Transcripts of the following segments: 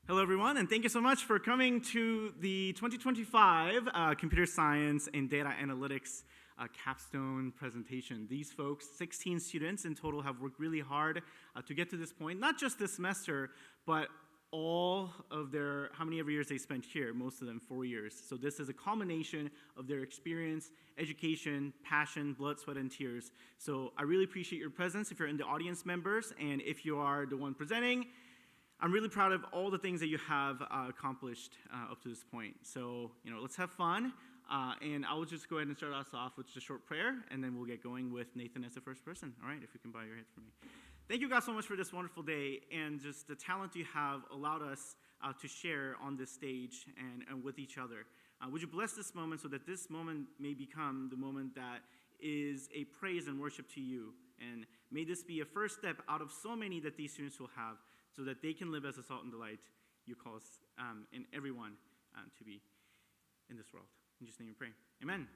Hello, everyone, and thank you so much for coming to the 2025 Computer Science and Data Analytics capstone presentation. These folks, 16 students in total, have worked really hard to get to this point, not just this semester, but all of their, how many years they spent here, most of them 4 years. So this is a culmination of their experience, education, passion, blood, sweat, and tears. So I really appreciate your presence if you're in the audience members, and if you are the one presenting, I'm really proud of all the things that you have accomplished up to this point. So, let's have fun. And I will just go ahead and start us off with just a short prayer, and then we'll get going with Nathan as the first person. All right, if you can bow your head for me. Thank you, God, so much for this wonderful day and just the talent you have allowed us to share on this stage and with each other. Would you bless this moment so that this moment may become the moment that is a praise and worship to you. And may this be a first step out of so many that these students will have, so that they can live as a salt and the light you call us and everyone to be in this world. In Jesus' name we pray. Amen.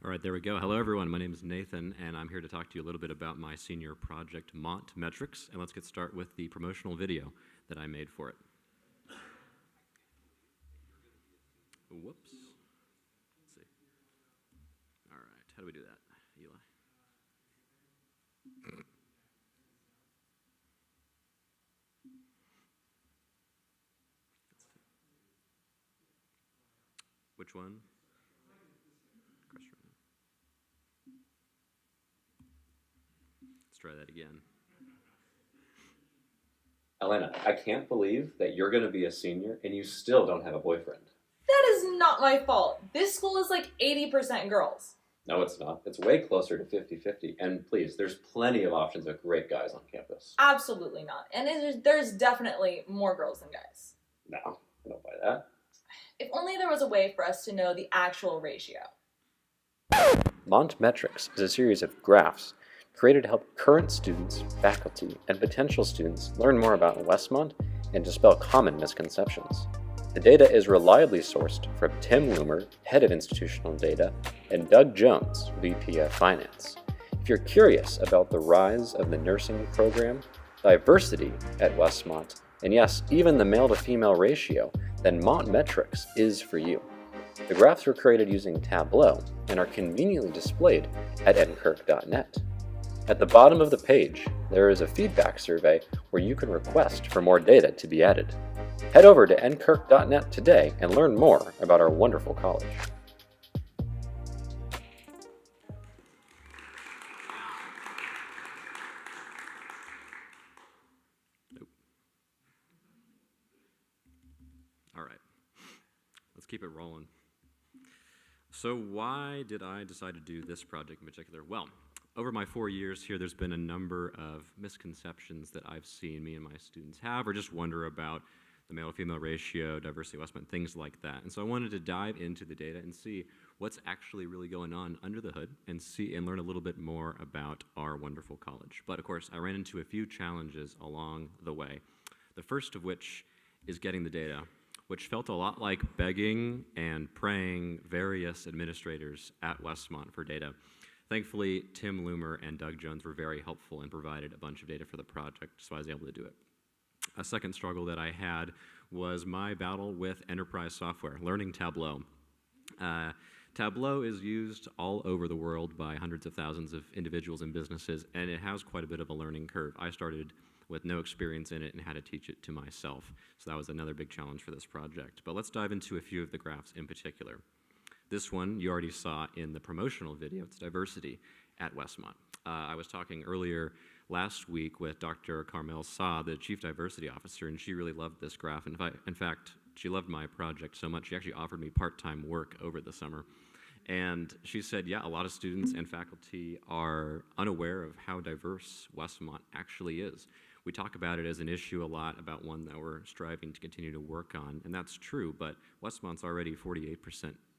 All right, there we go. Hello, everyone. My name is Nathan, and I'm here to talk to you a little bit about my senior project, Mont Metrics. And let's get started with the promotional video that I made for it. Whoops. Let's see. All right, how do we do that, Eli? Which one? Let's try that again. Elena, I can't believe that you're going to be a senior and you still don't have a boyfriend. That is not my fault. This school is like 80% girls. No, it's not. It's way closer to 50-50. And please, there's plenty of options of great guys on campus. Absolutely not. And there's definitely more girls than guys. No, I don't buy that. If only there was a way for us to know the actual ratio. Mont Metrics is a series of graphs created to help current students, faculty, and potential students learn more about Westmont and dispel common misconceptions. The data is reliably sourced from Tim Loomer, Head of Institutional Data, and Doug Jones, VP of Finance. If you're curious about the rise of the nursing program, diversity at Westmont, and yes, even the male-to-female ratio, then Mont Metrics is for you. The graphs were created using Tableau and are conveniently displayed at nkirk.net. At the bottom of the page, there is a feedback survey where you can request for more data to be added. Head over to nkirk.net today and learn more about our wonderful college. Nope. All right, let's keep it rolling. So why did I decide to do this project in particular? Well, over my 4 years here, there's been a number of misconceptions that I've seen me and my students have, or just wonder about the male-to-female ratio, diversity, Westmont, things like that. And so I wanted to dive into the data and see what's actually really going on under the hood and learn a little bit more about our wonderful college. But of course, I ran into a few challenges along the way. The first of which is getting the data, which felt a lot like begging and praying various administrators at Westmont for data. Thankfully, Tim Loomer and Doug Jones were very helpful and provided a bunch of data for the project, so I was able to do it. A second struggle that I had was my battle with enterprise software, learning Tableau. Tableau is used all over the world by hundreds of thousands of individuals and businesses, and it has quite a bit of a learning curve. I started with no experience in it and had to teach it to myself, so that was another big challenge for this project. But let's dive into a few of the graphs in particular. This one you already saw in the promotional video. It's diversity at Westmont. I was talking earlier last week with Dr. Carmel Sa, the Chief Diversity Officer, and she really loved this graph. In fact, she loved my project so much, she actually offered me part-time work over the summer. And she said, yeah, a lot of students and faculty are unaware of how diverse Westmont actually is. We talk about it as an issue a lot, about one that we're striving to continue to work on, and that's true, but Westmont's already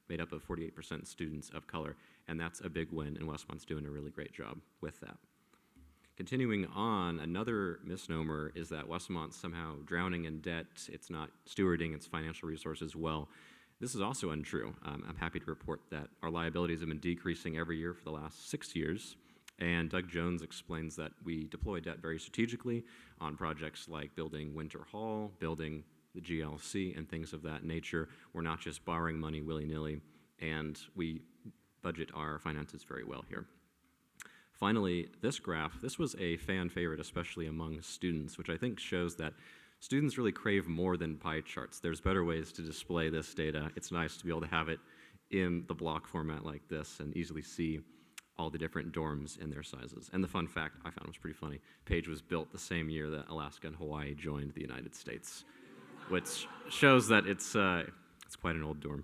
made up of 48% students of color, and that's a big win, and Westmont's doing a really great job with that. Continuing on, another misnomer is that Westmont's somehow drowning in debt. It's not stewarding its financial resources well. This is also untrue. I'm happy to report that our liabilities have been decreasing every year for the last 6 years. And Doug Jones explains that we deploy debt very strategically on projects like building Winter Hall, building the GLC, and things of that nature. We're not just borrowing money willy-nilly, and we budget our finances very well here. Finally, this graph, this was a fan favorite, especially among students, which I think shows that students really crave more than pie charts. There's better ways to display this data. It's nice to be able to have it in the block format like this and easily see all the different dorms and their sizes. And the fun fact I found was pretty funny. Page was built the same year that Alaska and Hawaii joined the United States, which shows that it's quite an old dorm.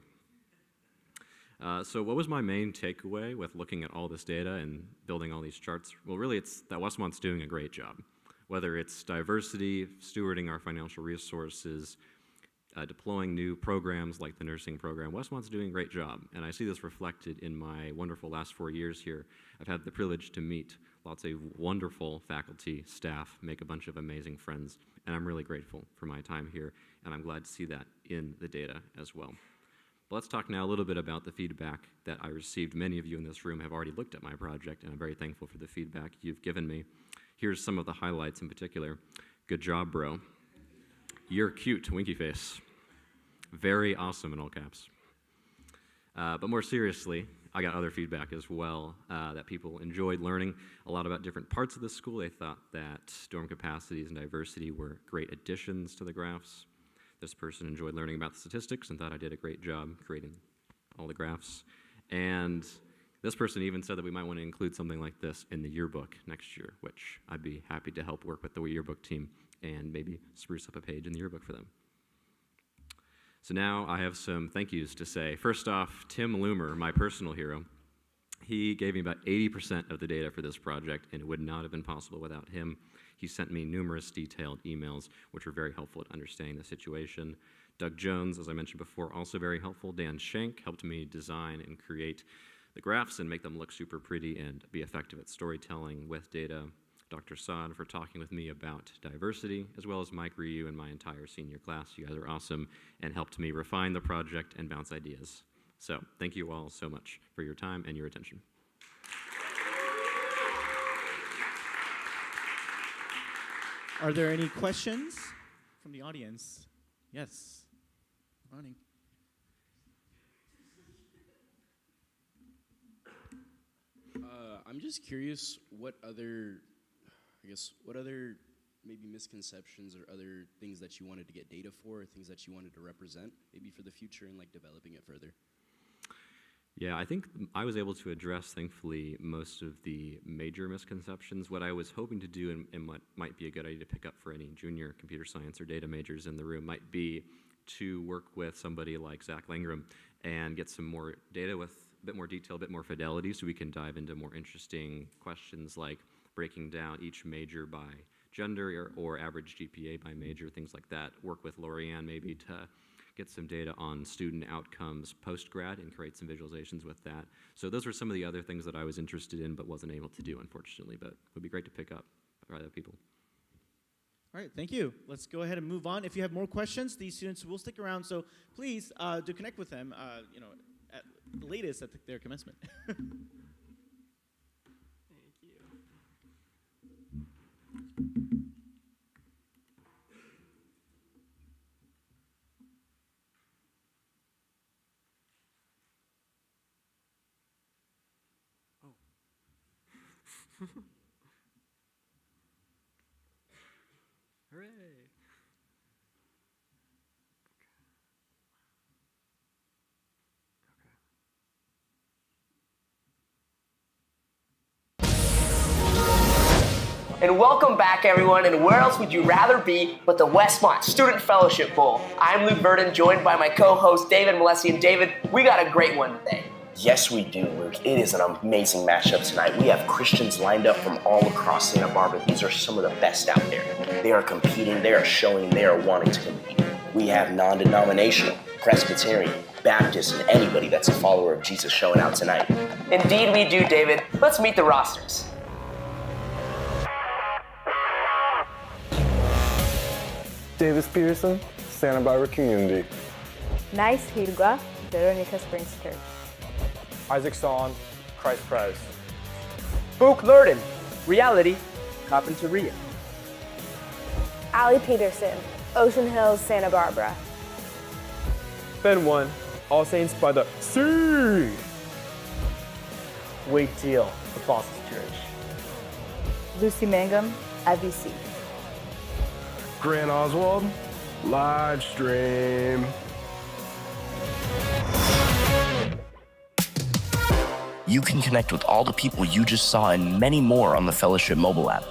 So what was my main takeaway with looking at all this data and building all these charts? Well, really, it's that Westmont's doing a great job. Whether it's diversity, stewarding our financial resources, deploying new programs like the nursing program, Westmont's doing a great job. And I see this reflected in my wonderful last 4 years here. I've had the privilege to meet lots of wonderful faculty, staff, make a bunch of amazing friends, and I'm really grateful for my time here, and I'm glad to see that in the data as well. But let's talk now a little bit about the feedback that I received. Many of you in this room have already looked at my project, and I'm very thankful for the feedback you've given me. Here's some of the highlights in particular. Good job, bro. You're cute, winky face. Very awesome in all caps. But more seriously, I got other feedback as well, that people enjoyed learning a lot about different parts of the school. They thought that dorm capacities and diversity were great additions to the graphs. This person enjoyed learning about the statistics and thought I did a great job creating all the graphs. And this person even said that we might want to include something like this in the yearbook next year, which I'd be happy to help work with the yearbook team and maybe spruce up a page in the yearbook for them. So now I have some thank yous to say. First off, Tim Loomer, my personal hero, he gave me about 80% of the data for this project, and it would not have been possible without him. He sent me numerous detailed emails, which were very helpful at understanding the situation. Doug Jones, as I mentioned before, also very helpful. Dan Schenk helped me design and create the graphs and make them look super pretty and be effective at storytelling with data. Dr. Saad for talking with me about diversity, as well as Mike Ryu and my entire senior class. You guys are awesome and helped me refine the project and bounce ideas. So thank you all so much for your time and your attention. Are there any questions from the audience? Yes. Running. I'm just curious what other maybe misconceptions or other things that you wanted to get data for, or things that you wanted to represent, maybe for the future and like developing it further. Yeah, I think I was able to address, thankfully, most of the major misconceptions. What I was hoping to do, and what might be a good idea to pick up for any junior computer science or data majors in the room, might be to work with somebody like Zach Langram and get some more data with a bit more detail, a bit more fidelity, so we can dive into more interesting questions like breaking down each major by gender or average GPA by major, things like that. Work with Lorianne maybe to get some data on student outcomes post-grad and create some visualizations with that. So those were some of the other things that I was interested in but wasn't able to do, unfortunately, but it would be great to pick up by other people. All right, thank you. Let's go ahead and move on. If you have more questions, these students will stick around, so please do connect with them, at the latest at their commencement. Thank you. Hooray! And welcome back, everyone, and where else would you rather be but the Westmont Student Fellowship Bowl? I'm Luke Verdon, joined by my co-host David Malesi. And David, we got a great one today. Yes, we do, Luke. It is an amazing matchup tonight. We have Christians lined up from all across Santa Barbara. These are some of the best out there. They are competing, they are showing, they are wanting to compete. We have non-denominational, Presbyterian, Baptist, and anybody that's a follower of Jesus showing out tonight. Indeed we do, David. Let's meet the rosters. Davis Peterson, Santa Barbara Community. Nice Hirgua, Veronica Springs Church. Isaac Son, Christ Prize. Book Lurden, Reality, Carpinteria. Allie Peterson, Ocean Hills, Santa Barbara. Ben 1, All Saints by the Sea. Wade Teal, Apostles Church. Lucy Mangum, IVC. Grant Oswald, live stream. You can connect with all the people you just saw and many more on the Fellowship mobile app.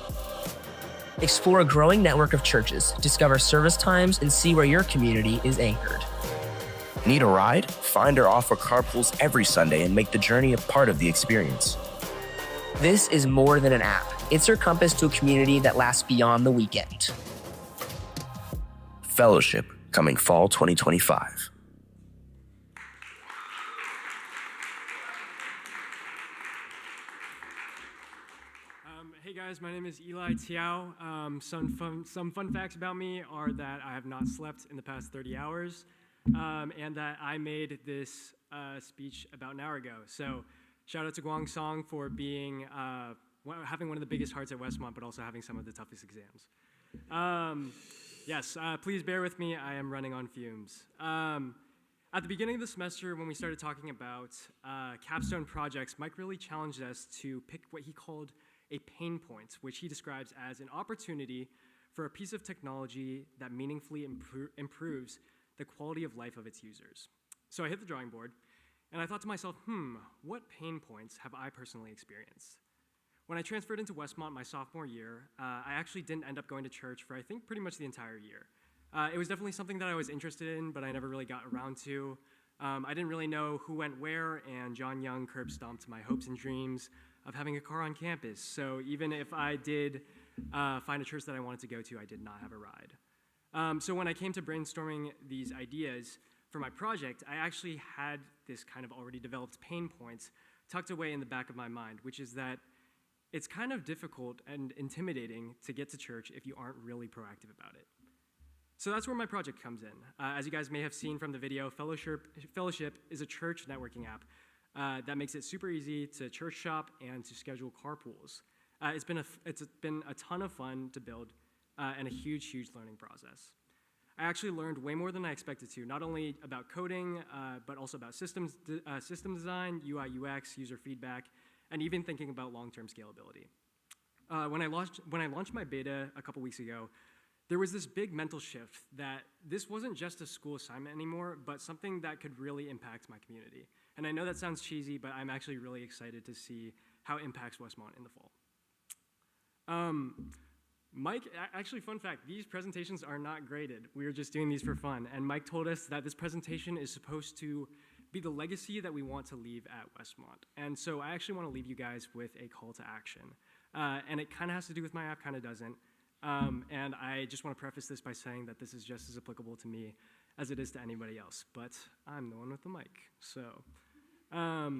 Explore a growing network of churches, discover service times, and see where your community is anchored. Need a ride? Find or offer carpools every Sunday and make the journey a part of the experience. This is more than an app. It's your compass to a community that lasts beyond the weekend. Fellowship, coming fall 2025. Hey guys, my name is Eli Tiao. Some fun facts about me are that I have not slept in the past 30 hours, and that I made this speech about an hour ago. So shout out to Guang Song for being having one of the biggest hearts at Westmont, but also having some of the toughest exams. Yes, please bear with me. I am running on fumes. At the beginning of the semester, when we started talking about capstone projects, Mike really challenged us to pick what he called a pain point, which he describes as an opportunity for a piece of technology that meaningfully improves the quality of life of its users. So I hit the drawing board, and I thought to myself, what pain points have I personally experienced? When I transferred into Westmont my sophomore year, I actually didn't end up going to church for I think pretty much the entire year. It was definitely something that I was interested in, but I never really got around to. I didn't really know who went where, and John Young curb stomped my hopes and dreams of having a car on campus. So even if I did find a church that I wanted to go to, I did not have a ride. So when I came to brainstorming these ideas for my project, I actually had this kind of already developed pain point tucked away in the back of my mind, which is that it's kind of difficult and intimidating to get to church if you aren't really proactive about it. So that's where my project comes in. As you guys may have seen from the video, Fellowship is a church networking app that makes it super easy to church shop and to schedule carpools. It's been a ton of fun to build and a huge learning process. I actually learned way more than I expected to, not only about coding, but also about system design, UI, UX, user feedback, and even thinking about long-term scalability. When I launched my beta a couple weeks ago, there was this big mental shift that this wasn't just a school assignment anymore, but something that could really impact my community. And I know that sounds cheesy, but I'm actually really excited to see how it impacts Westmont in the fall. Mike, actually, fun fact, these presentations are not graded. We are just doing these for fun. And Mike told us that this presentation is supposed to be the legacy that we want to leave at Westmont. And so I actually want to leave you guys with a call to action. And it kind of has to do with my app, kind of doesn't. And I just want to preface this by saying that this is just as applicable to me as it is to anybody else, but I'm the one with the mic. So I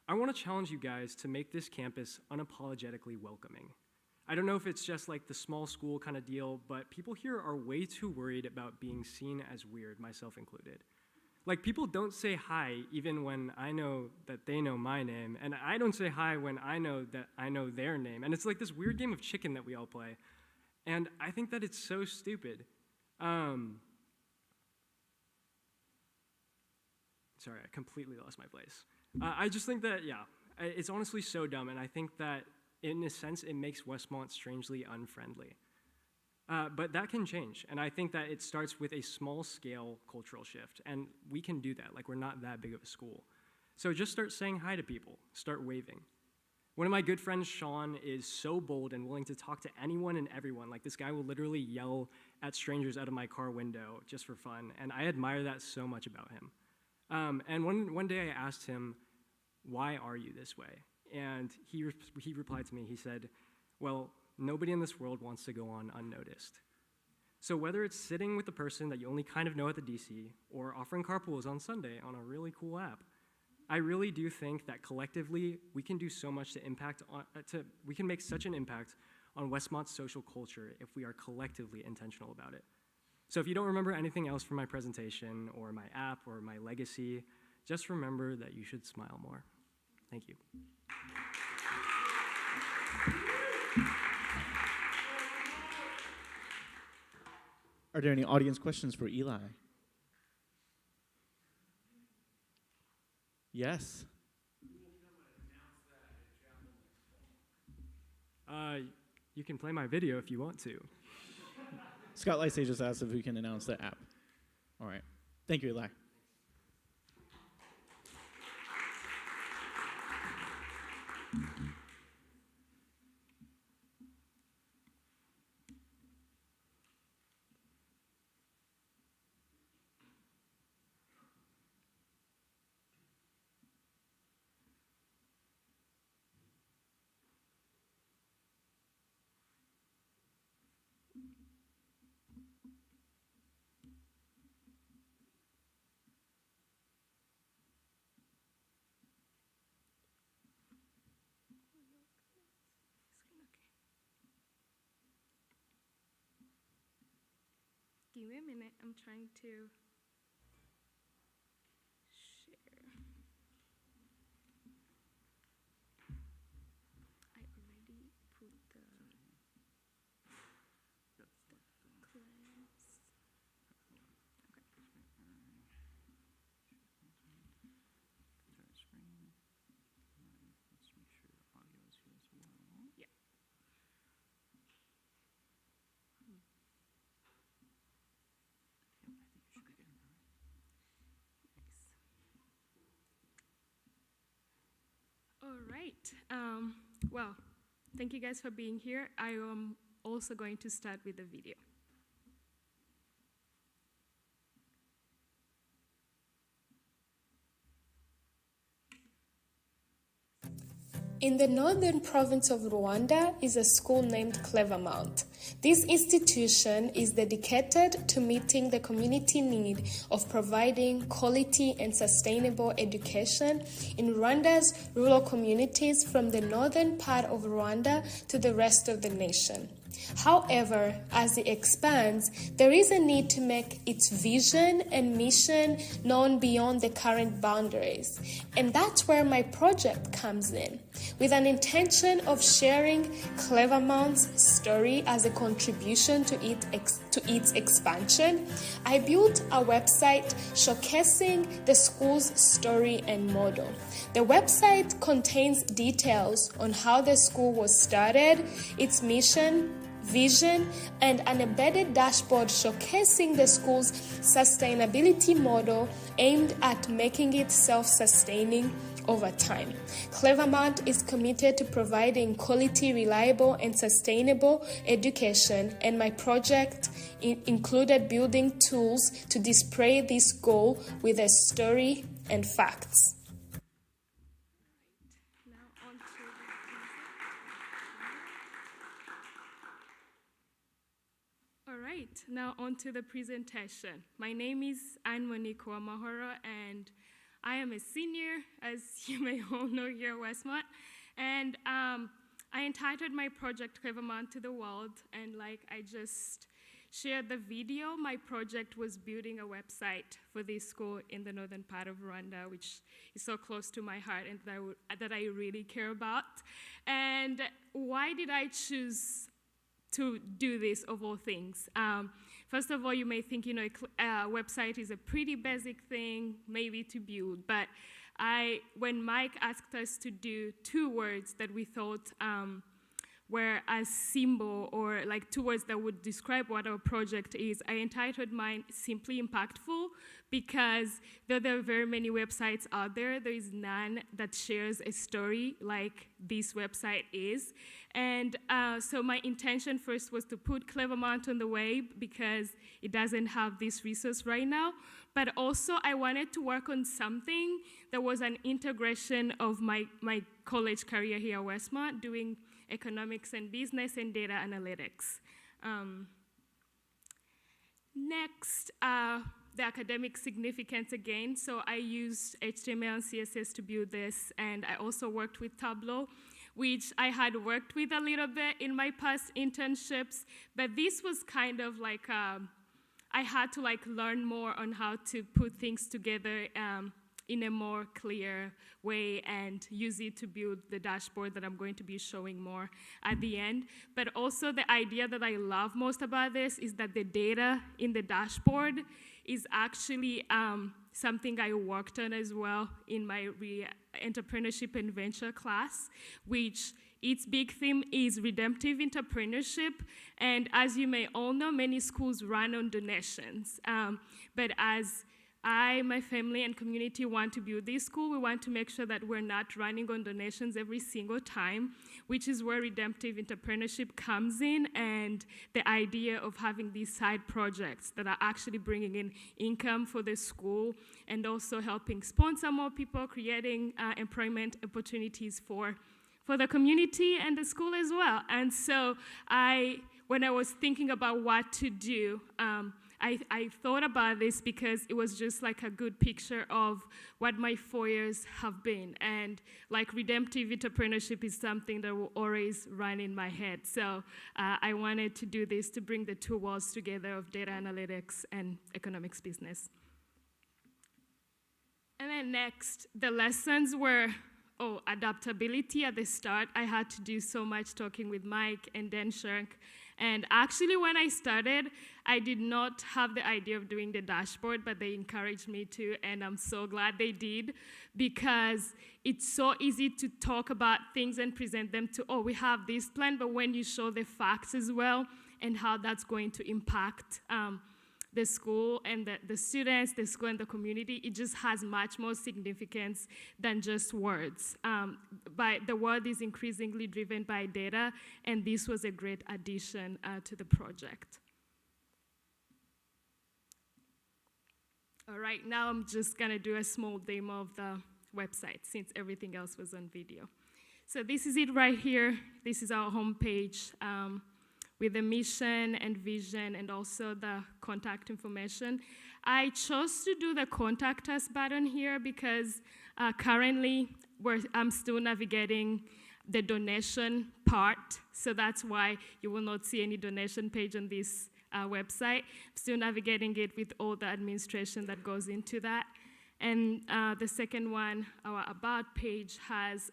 want to challenge you guys to make this campus unapologetically welcoming. I don't know if it's just like the small school kind of deal, but people here are way too worried about being seen as weird, myself included. Like, people don't say hi even when I know that they know my name, and I don't say hi when I know that I know their name. And it's like this weird game of chicken that we all play. And I think that it's so stupid. Sorry, I completely lost my place. I just think that, yeah, it's honestly so dumb, and I think that, in a sense, it makes Westmont strangely unfriendly. But that can change, and I think that it starts with a small-scale cultural shift, and we can do that. Like, we're not that big of a school. So just start saying hi to people. Start waving. One of my good friends, Sean, is so bold and willing to talk to anyone and everyone. Like, this guy will literally yell at strangers out of my car window just for fun, and I admire that so much about him. And one day I asked him, "Why are you this way?" And he replied to me, he said, "Well, nobody in this world wants to go on unnoticed." So whether it's sitting with the person that you only kind of know at the DC or offering carpools on Sunday on a really cool app, I really do think that collectively we can do so much to we can make such an impact on Westmont's social culture if we are collectively intentional about it. So if you don't remember anything else from my presentation or my app or my legacy, just remember that you should smile more. Thank you. Are there any audience questions for Eli? Yes. You can play my video if you want to. Scott Lysay just asked if we can announce the app. All right. Thank you, Eli. Give me a minute, I'm trying to share. I already put the class. Yeah. All right. Well, thank you guys for being here. I am also going to start with the video. In the northern province of Rwanda is a school named Clevermount. This institution is dedicated to meeting the community need of providing quality and sustainable education in Rwanda's rural communities from the northern part of Rwanda to the rest of the nation. However, as it expands, there is a need to make its vision and mission known beyond the current boundaries. And that's where my project comes in. With an intention of sharing Clevermount's story as a contribution to its expansion, I built a website showcasing the school's story and model. The website contains details on how the school was started, its mission, vision, and an embedded dashboard showcasing the school's sustainability model aimed at making it self-sustaining over time. Clevermount is committed to providing quality, reliable, and sustainable education, and my project included building tools to display this goal with a story and facts. All right, now on to the presentation. My name is Anne Monique Wamahoro, and I am a senior, as you may all know here at Westmont. And I entitled my project Clevermount to the World, and like I just shared the video, my project was building a website for this school in the northern part of Rwanda, which is so close to my heart and that I really care about. And why did I choose to do this of all things? First of all, you may think, a website is a pretty basic thing, maybe to build, but when Mike asked us to do 2 words that we thought were a symbol or like 2 words that would describe what our project is, I entitled mine Simply Impactful, because though there are very many websites out there, there is none that shares a story like this website is. And so my intention first was to put Clevermount on the web because it doesn't have this resource right now. But also I wanted to work on something that was an integration of my college career here at Westmont, doing economics and business and data analytics. Next, the academic significance again. So I used HTML and CSS to build this, and I also worked with Tableau. which I had worked with a little bit in my past internships, but this was kind of like, I had to like learn more on how to put things together in a more clear way and use it to build the dashboard that I'm going to be showing more at the end. But also the idea that I love most about this is that the data in the dashboard is actually something I worked on as well in my entrepreneurship and venture class, which its big theme is redemptive entrepreneurship. And as you may all know, many schools run on donations. But as I, my family, and community want to build this school, we want to make sure that we're not running on donations every single time, which is where redemptive entrepreneurship comes in, and the idea of having these side projects that are actually bringing in income for the school and also helping sponsor more people, creating employment opportunities for the community and the school as well. And so when I was thinking about what to do, I thought about this because it was just like a good picture of what my 4 years have been. And like redemptive entrepreneurship is something that will always run in my head. So I wanted to do this to bring the two worlds together of data analytics and economics business. And then next, the lessons were, adaptability at the start. I had to do so much talking with Mike and Dan Shirk. And actually, when I started, I did not have the idea of doing the dashboard, but they encouraged me to, and I'm so glad they did, because it's so easy to talk about things and present them to, we have this plan, but when you show the facts as well and how that's going to impact the school and the students, the school and the community, it just has much more significance than just words. But the world is increasingly driven by data, and this was a great addition to the project. All right, now I'm just gonna do a small demo of the website since everything else was on video. So this is it right here. This is our homepage. With the mission and vision and also the contact information. I chose to do the contact us button here because currently I'm still navigating the donation part, so that's why you will not see any donation page on this website. I'm still navigating it with all the administration that goes into that. And the second one, our About page, has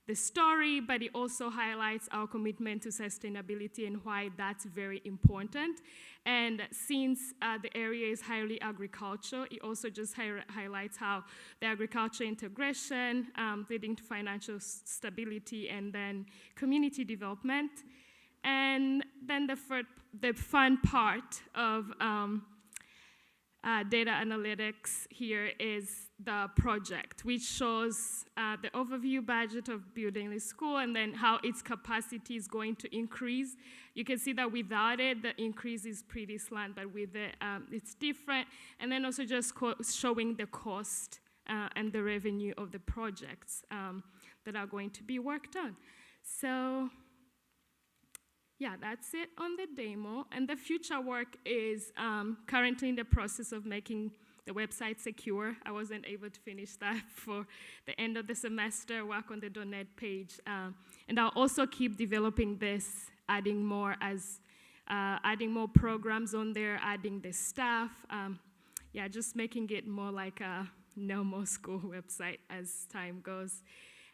the story, but it also highlights our commitment to sustainability and why that's very important. And since the area is highly agricultural, it also just highlights how the agriculture integration leading to financial stability and then community development. And then the fun part of data analytics here is the project, which shows the overview budget of building the school and then how its capacity is going to increase. You can see that without it, the increase is pretty slant, but with it, it's different. And then also just showing the cost and the revenue of the projects that are going to be worked on. So yeah, that's it on the demo. And the future work is currently in the process of making the website secure. I wasn't able to finish that for the end of the semester, work on the .NET page. And I'll also keep developing this, adding more programs on there, adding the staff. Yeah, just making it more like a normal school website as time goes.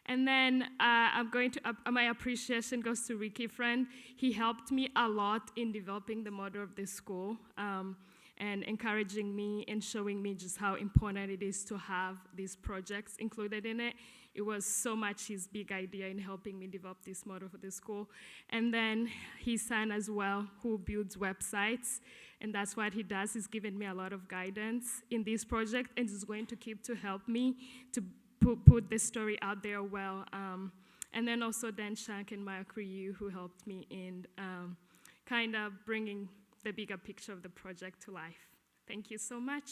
And then my appreciation goes to Ricky Friend. He helped me a lot in developing the model of the school and encouraging me and showing me just how important it is to have these projects included in it. It was so much his big idea in helping me develop this model for the school. And then his son as well, who builds websites, and that's what he does. He's given me a lot of guidance in this project, and is going to keep to help me to put the story out there well. And then also Dan Shank and Mark Ryu, who helped me in kind of bringing the bigger picture of the project to life. Thank you so much.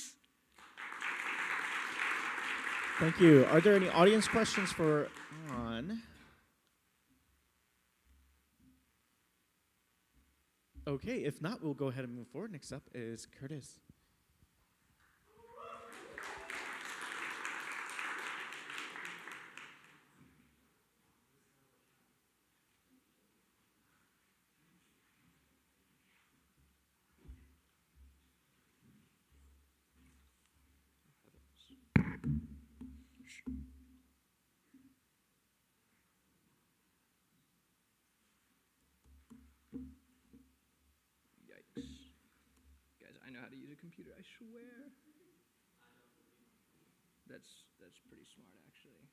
Thank you. Are there any audience questions for An? Okay, if not, we'll go ahead and move forward. Next up is Curtis. know how to use a computer, I swear. That's pretty smart, actually.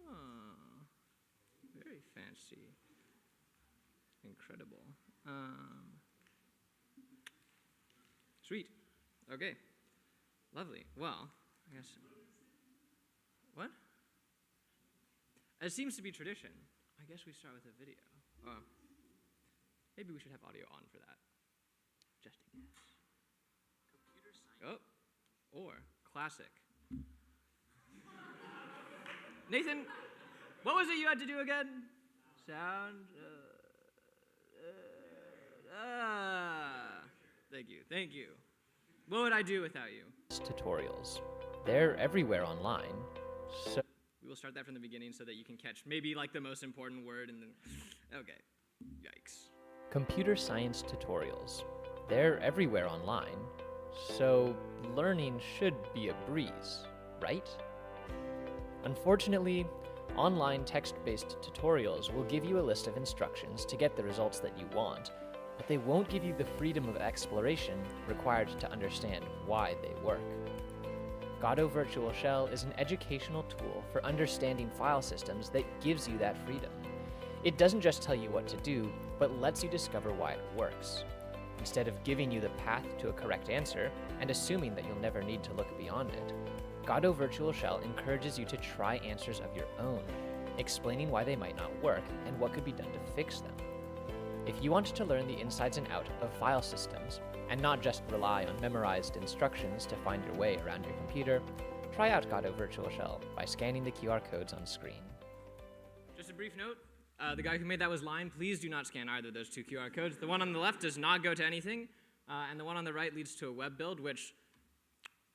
Oh, very fancy. Incredible. Sweet. Okay. Lovely. Well, I guess. What? It seems to be tradition. I guess we start with a video. Maybe we should have audio on for that. Just a guess. Computer science. Oh, or classic. Nathan, what was it you had to do again? Sound. Thank you. What would I do without you? Tutorials. They're everywhere online. So We will start that from the beginning so that you can catch maybe like the most important word and then. Okay. Yikes. computer science tutorials. They're everywhere online. So learning should be a breeze, right? Unfortunately, online text-based tutorials will give you a list of instructions to get the results that you want, but they won't give you the freedom of exploration required to understand why they work. Godot Virtual Shell is an educational tool for understanding file systems that gives you that freedom. It doesn't just tell you what to do, but lets you discover why it works. Instead of giving you the path to a correct answer and assuming that you'll never need to look beyond it, Godot Virtual Shell encourages you to try answers of your own, explaining why they might not work and what could be done to fix them. If you want to learn the insides and out of file systems, and not just rely on memorized instructions to find your way around your computer, try out Godot Virtual Shell by scanning the QR codes on screen. Just a brief note, the guy who made that was lying. Please do not scan either of those two QR codes. The one on the left does not go to anything, and the one on the right leads to a web build, which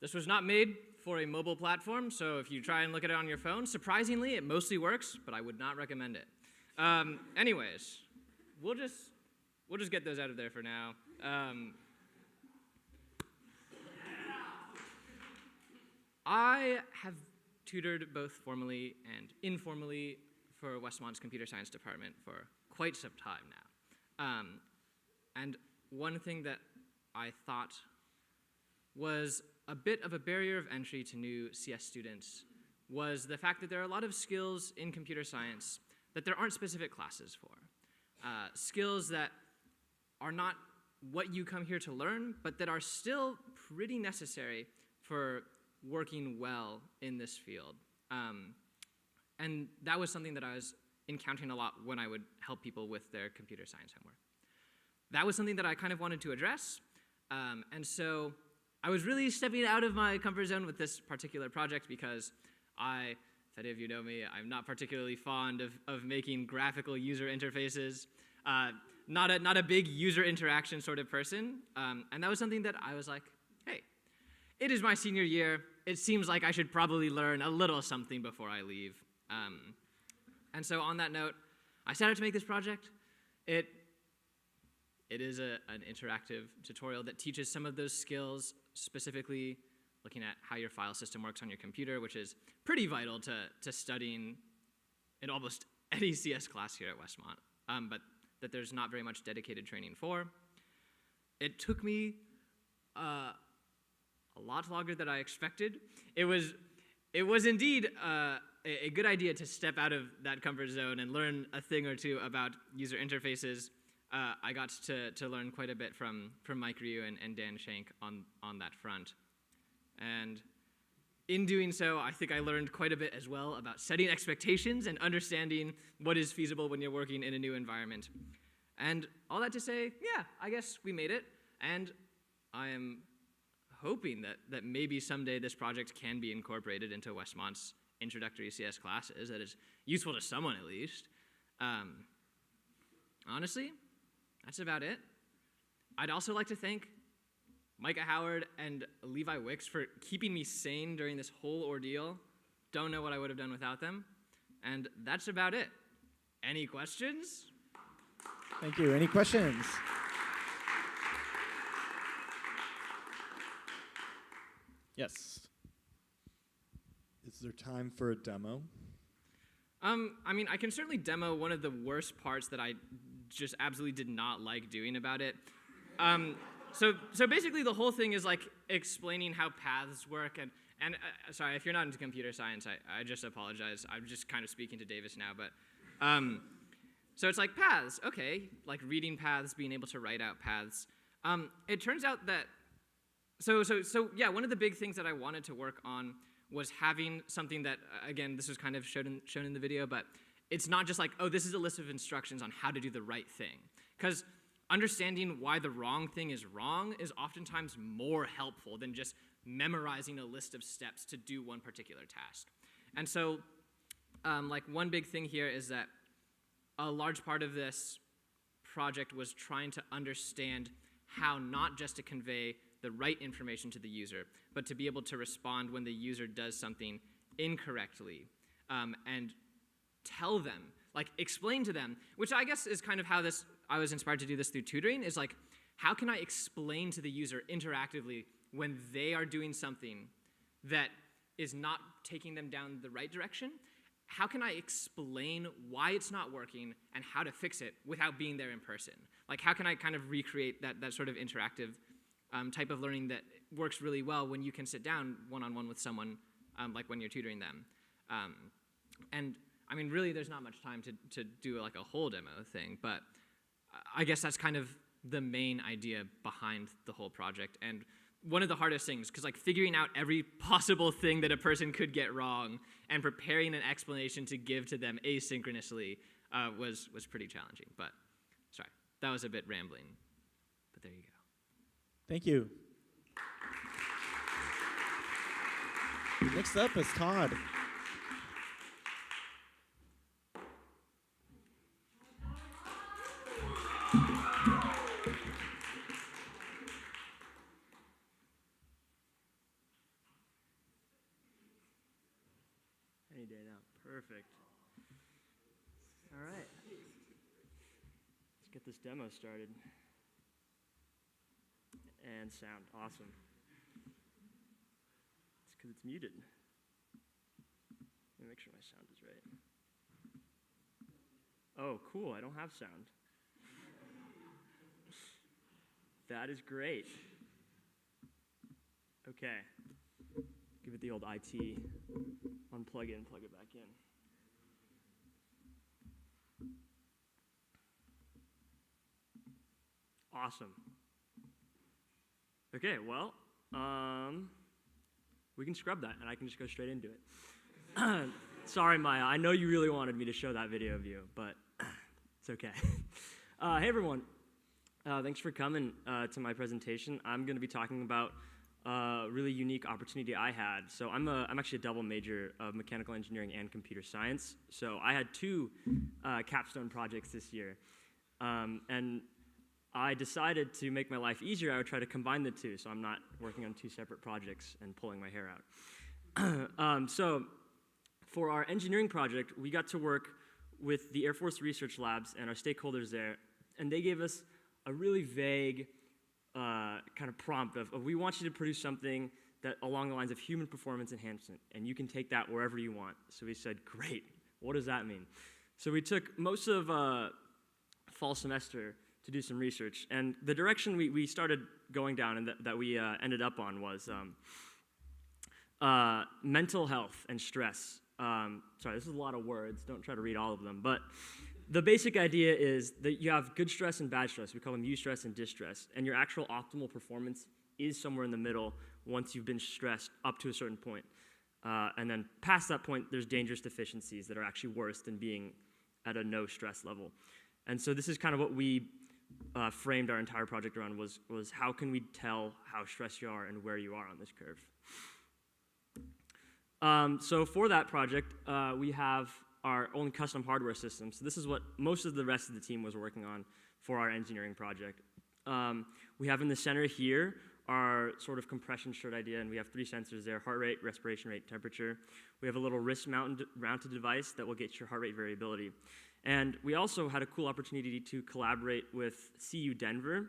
this was not made for a mobile platform, so if you try and look at it on your phone, surprisingly, it mostly works, but I would not recommend it. Anyways, we'll just get those out of there for now. I have tutored both formally and informally for Westmont's computer science department for quite some time now. And one thing that I thought was a bit of a barrier of entry to new CS students was the fact that there are a lot of skills in computer science that there aren't specific classes for. Skills that are not what you come here to learn, but that are still pretty necessary for working well in this field. And that was something that I was encountering a lot when I would help people with their computer science homework. That was something that I kind of wanted to address, and so I was really stepping out of my comfort zone with this particular project because if any of you know me, I'm not particularly fond of making graphical user interfaces. Not a big user interaction sort of person, and that was something that I was like, hey, it is my senior year. It seems like I should probably learn a little something before I leave. And so on that note, I set out to make this project. It is an interactive tutorial that teaches some of those skills, specifically looking at how your file system works on your computer, which is pretty vital to studying in almost any CS class here at Westmont, but that there's not very much dedicated training for. It took me a lot longer than I expected. It was indeed a good idea to step out of that comfort zone and learn a thing or two about user interfaces. I got to learn quite a bit from Mike Ryu and Dan Shank on that front. And in doing so, I think I learned quite a bit as well about setting expectations and understanding what is feasible when you're working in a new environment. And all that to say, yeah, I guess we made it. And I am hoping that maybe someday this project can be incorporated into Westmont's introductory CS classes, that it's useful to someone at least. Honestly, that's about it. I'd also like to thank Micah Howard and Levi Wicks for keeping me sane during this whole ordeal. Don't know what I would have done without them. And that's about it. Any questions? Thank you. Any questions? Yes. Is there time for a demo? I mean, I can certainly demo one of the worst parts that I just absolutely did not like doing about it. So basically the whole thing is like explaining how paths work, and sorry, if you're not into computer science, I just apologize. I'm just kind of speaking to Davis now, but so it's like paths, okay, like reading paths, being able to write out paths. It turns out that, so yeah, one of the big things that I wanted to work on was having something that, again, this was kind of shown in the video, but it's not just like, oh, this is a list of instructions on how to do the right thing. Because understanding why the wrong thing is wrong is oftentimes more helpful than just memorizing a list of steps to do one particular task. And so, like, one big thing here is that a large part of this project was trying to understand how not just to convey the right information to the user, but to be able to respond when the user does something incorrectly, and tell them, like explain to them, which I guess is kind of how I was inspired to do this through tutoring, is like, how can I explain to the user interactively when they are doing something that is not taking them down the right direction? How can I explain why it's not working and how to fix it without being there in person? Like, how can I kind of recreate that sort of interactive type of learning that works really well when you can sit down one-on-one with someone, like when you're tutoring them. And I mean, really, there's not much time to do like a whole demo thing, but I guess that's kind of the main idea behind the whole project. And one of the hardest things, because like figuring out every possible thing that a person could get wrong and preparing an explanation to give to them asynchronously was pretty challenging. But sorry, that was a bit rambling, but there you go. Thank you. Next up is Todd. Any day now. Perfect. All right. Let's get this demo started. And sound. Awesome. It's because it's muted. Let me make sure my sound is right. Oh, cool. I don't have sound. That is great. Okay. Give it the old IT. Unplug it and plug it back in. Awesome. Okay, well, we can scrub that, and I can just go straight into it. Sorry, Maya. I know you really wanted me to show that video of you, but it's okay. Hey, everyone. Thanks for coming to my presentation. I'm going to be talking about a really unique opportunity I had. So I'm actually a double major of mechanical engineering and computer science. So I had two capstone projects this year. And I decided to make my life easier, I would try to combine the two, so I'm not working on two separate projects and pulling my hair out. So for our engineering project, we got to work with the Air Force Research Labs and our stakeholders there, and they gave us a really vague kind of prompt of we want you to produce something that along the lines of human performance enhancement, and you can take that wherever you want. So we said, great, what does that mean? So we took most of fall semester to do some research, and the direction we started going down and that we ended up on was mental health and stress. Sorry, this is a lot of words, don't try to read all of them, but the basic idea is that you have good stress and bad stress. We call them eustress and distress, and your actual optimal performance is somewhere in the middle once you've been stressed up to a certain point. And then past that point, there's dangerous deficiencies that are actually worse than being at a no stress level. And so this is kind of what we framed our entire project around was how can we tell how stressed you are and where you are on this curve. So for that project, we have our own custom hardware system. So this is what most of the rest of the team was working on for our engineering project. We have in the center here our sort of compression shirt idea, and we have 3 sensors there: heart rate, respiration rate, temperature. We have a little wrist-mounted device that will get your heart rate variability. And we also had a cool opportunity to collaborate with CU Denver,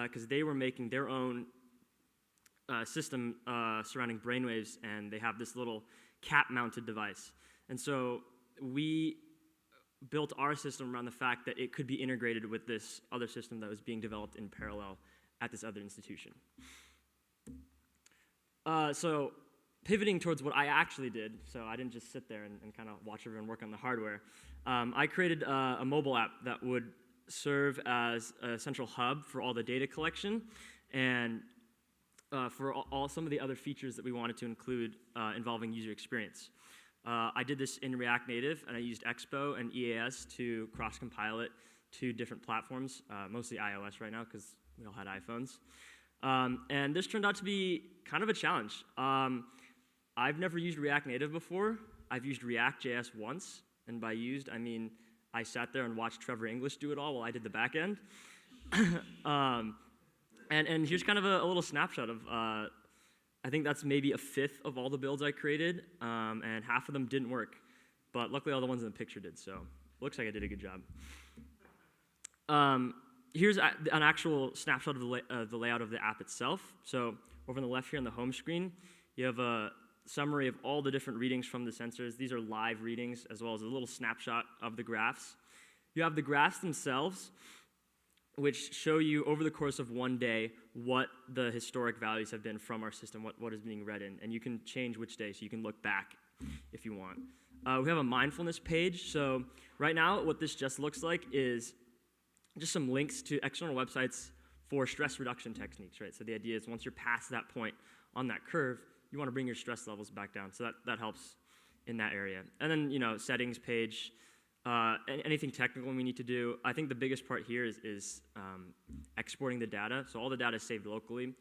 because they were making their own system surrounding brainwaves, and they have this little cap-mounted device. And so we built our system around the fact that it could be integrated with this other system that was being developed in parallel at this other institution. So pivoting towards what I actually did, so I didn't just sit there and kind of watch everyone work on the hardware. I created a mobile app that would serve as a central hub for all the data collection and for all some of the other features that we wanted to include involving user experience. I did this in React Native, and I used Expo and EAS to cross-compile it to different platforms, mostly iOS right now because we all had iPhones. And this turned out to be kind of a challenge. I've never used React Native before. I've used React.js once, and by used, I mean I sat there and watched Trevor English do it all while I did the back end. And here's kind of a little snapshot of, I think that's maybe a fifth of all the builds I created, and half of them didn't work. But luckily all the ones in the picture did, so looks like I did a good job. Here's an actual snapshot of the layout of the app itself. So over on the left here on the home screen, you have a summary of all the different readings from the sensors. These are live readings, as well as a little snapshot of the graphs. You have the graphs themselves, which show you over the course of one day what the historic values have been from our system, what is being read in. And you can change which day, so you can look back if you want. We have a mindfulness page. So right now, what this just looks like is just some links to external websites for stress reduction techniques, right? So the idea is once you're past that point on that curve, you want to bring your stress levels back down. So that helps in that area. And then, settings page, anything technical we need to do. I think the biggest part here is exporting the data. So all the data is saved locally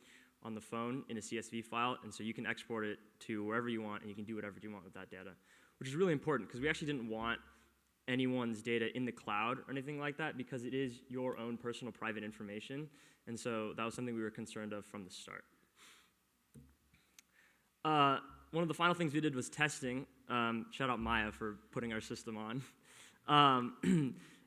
on the phone in a CSV file, and so you can export it to wherever you want, and you can do whatever you want with that data, which is really important because we actually didn't want anyone's data in the cloud or anything like that because it is your own personal private information, and so that was something we were concerned of from the start. One of the final things we did was testing. Shout out Maya for putting our system on.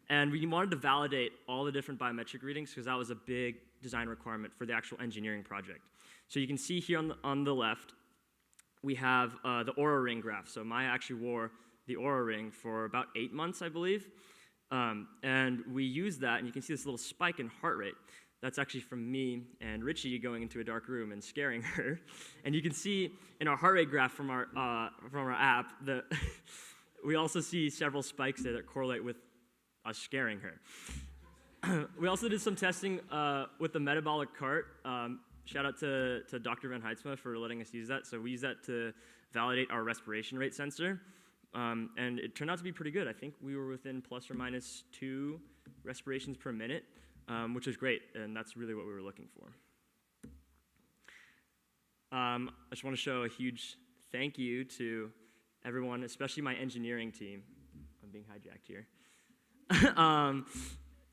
And we wanted to validate all the different biometric readings because that was a big design requirement for the actual engineering project. So you can see here on the left, we have the Oura Ring graph. So Maya actually wore the Oura Ring for about 8 months, I believe. And we used that, and you can see this little spike in heart rate. That's actually from me and Richie going into a dark room and scaring her. And you can see in our heart rate graph from our app that we also see several spikes there that correlate with us scaring her. We also did some testing with the metabolic cart. Shout out to Dr. Van Heidsma for letting us use that. So we use that to validate our respiration rate sensor. And it turned out to be pretty good. I think we were within plus or minus 2 respirations per minute. Which is great, and that's really what we were looking for. I just want to show a huge thank you to everyone, especially my engineering team. I'm being hijacked here.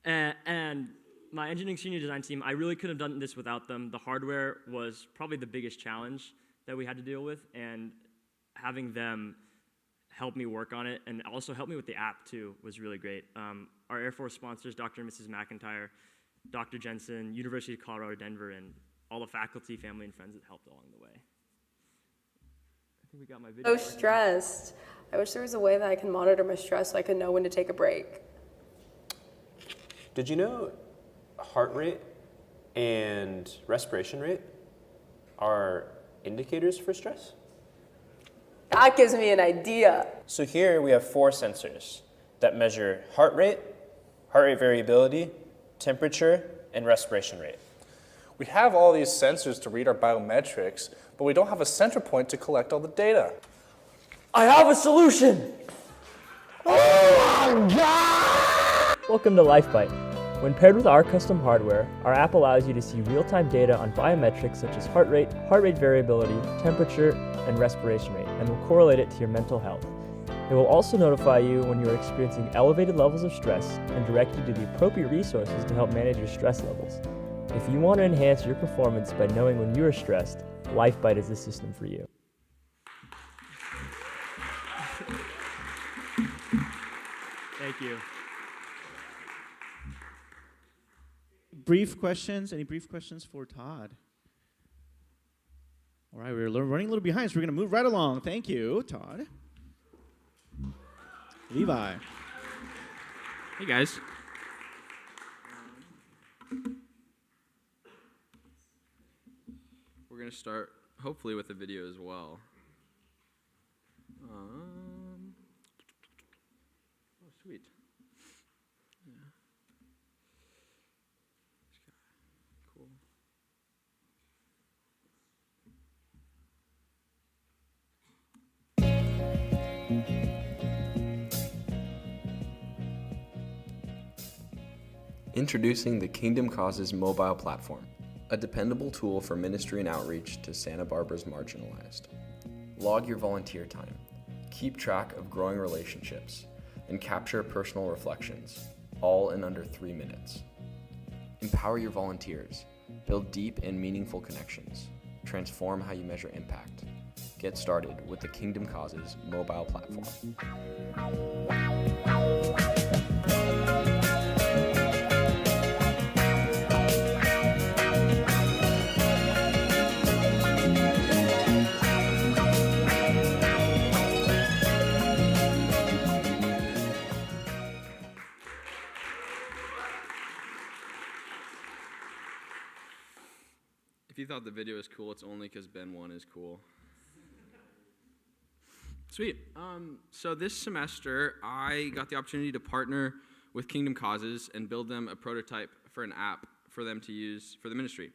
And my engineering senior design team, I really couldn't have done this without them. The hardware was probably the biggest challenge that we had to deal with, and having them help me work on it and also help me with the app too was really great. Our Air Force sponsors, Dr. and Mrs. McIntyre, Dr. Jensen, University of Colorado, Denver, and all the faculty, family, and friends that helped along the way. I think we got my video. So stressed. I wish there was a way that I can monitor my stress so I could know when to take a break. Did you know heart rate and respiration rate are indicators for stress? That gives me an idea. So here we have 4 sensors that measure heart rate variability, temperature, and respiration rate. We have all these sensors to read our biometrics, but we don't have a center point to collect all the data. I have a solution! Oh my God! Welcome to LifeBite. When paired with our custom hardware, our app allows you to see real-time data on biometrics such as heart rate variability, temperature, and respiration rate, and will correlate it to your mental health. It will also notify you when you are experiencing elevated levels of stress and direct you to the appropriate resources to help manage your stress levels. If you want to enhance your performance by knowing when you are stressed, LifeBite is the system for you. Thank you. Brief questions? Any brief questions for Todd? All right, we're running a little behind, so we're going to move right along. Thank you, Todd. Levi. Hey guys. We're gonna start hopefully with a video as well. Oh, sweet. Yeah. Cool. Introducing the Kingdom Causes mobile platform, a dependable tool for ministry and outreach to Santa Barbara's marginalized. Log your volunteer time, keep track of growing relationships, and capture personal reflections, all in under 3 minutes. Empower your volunteers, build deep and meaningful connections, transform how you measure impact. Get started with the Kingdom Causes mobile platform. If you thought the video was cool, it's only because Ben 1 is cool. Sweet. So this semester, I got the opportunity to partner with Kingdom Causes and build them a prototype for an app for them to use for the ministry.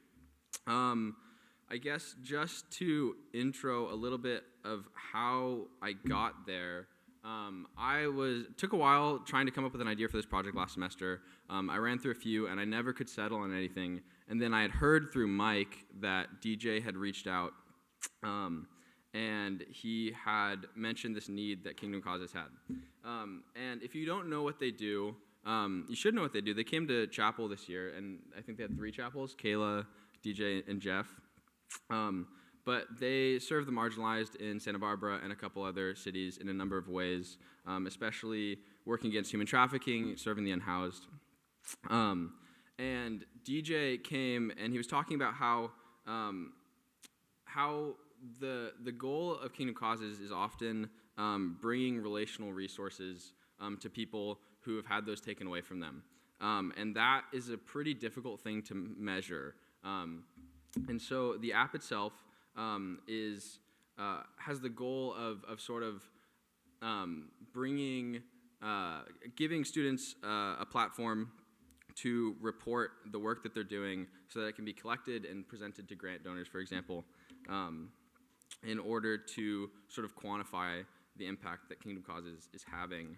I guess just to intro a little bit of how I got there, took a while trying to come up with an idea for this project last semester. I ran through a few, and I never could settle on anything. And then I had heard through Mike that DJ had reached out, and he had mentioned this need that Kingdom Causes had. And if you don't know what they do, you should know what they do. They came to chapel this year, and I think they had 3 chapels, Kayla, DJ, and Jeff. But they serve the marginalized in Santa Barbara and a couple other cities in a number of ways, especially working against human trafficking, serving the unhoused. And DJ came and he was talking about how the goal of Kingdom Causes is often bringing relational resources to people who have had those taken away from them. And that is a pretty difficult thing to measure. And so the app itself has the goal of sort of giving students a platform to report the work that they're doing so that it can be collected and presented to grant donors, for example, in order to sort of quantify the impact that Kingdom Causes is having.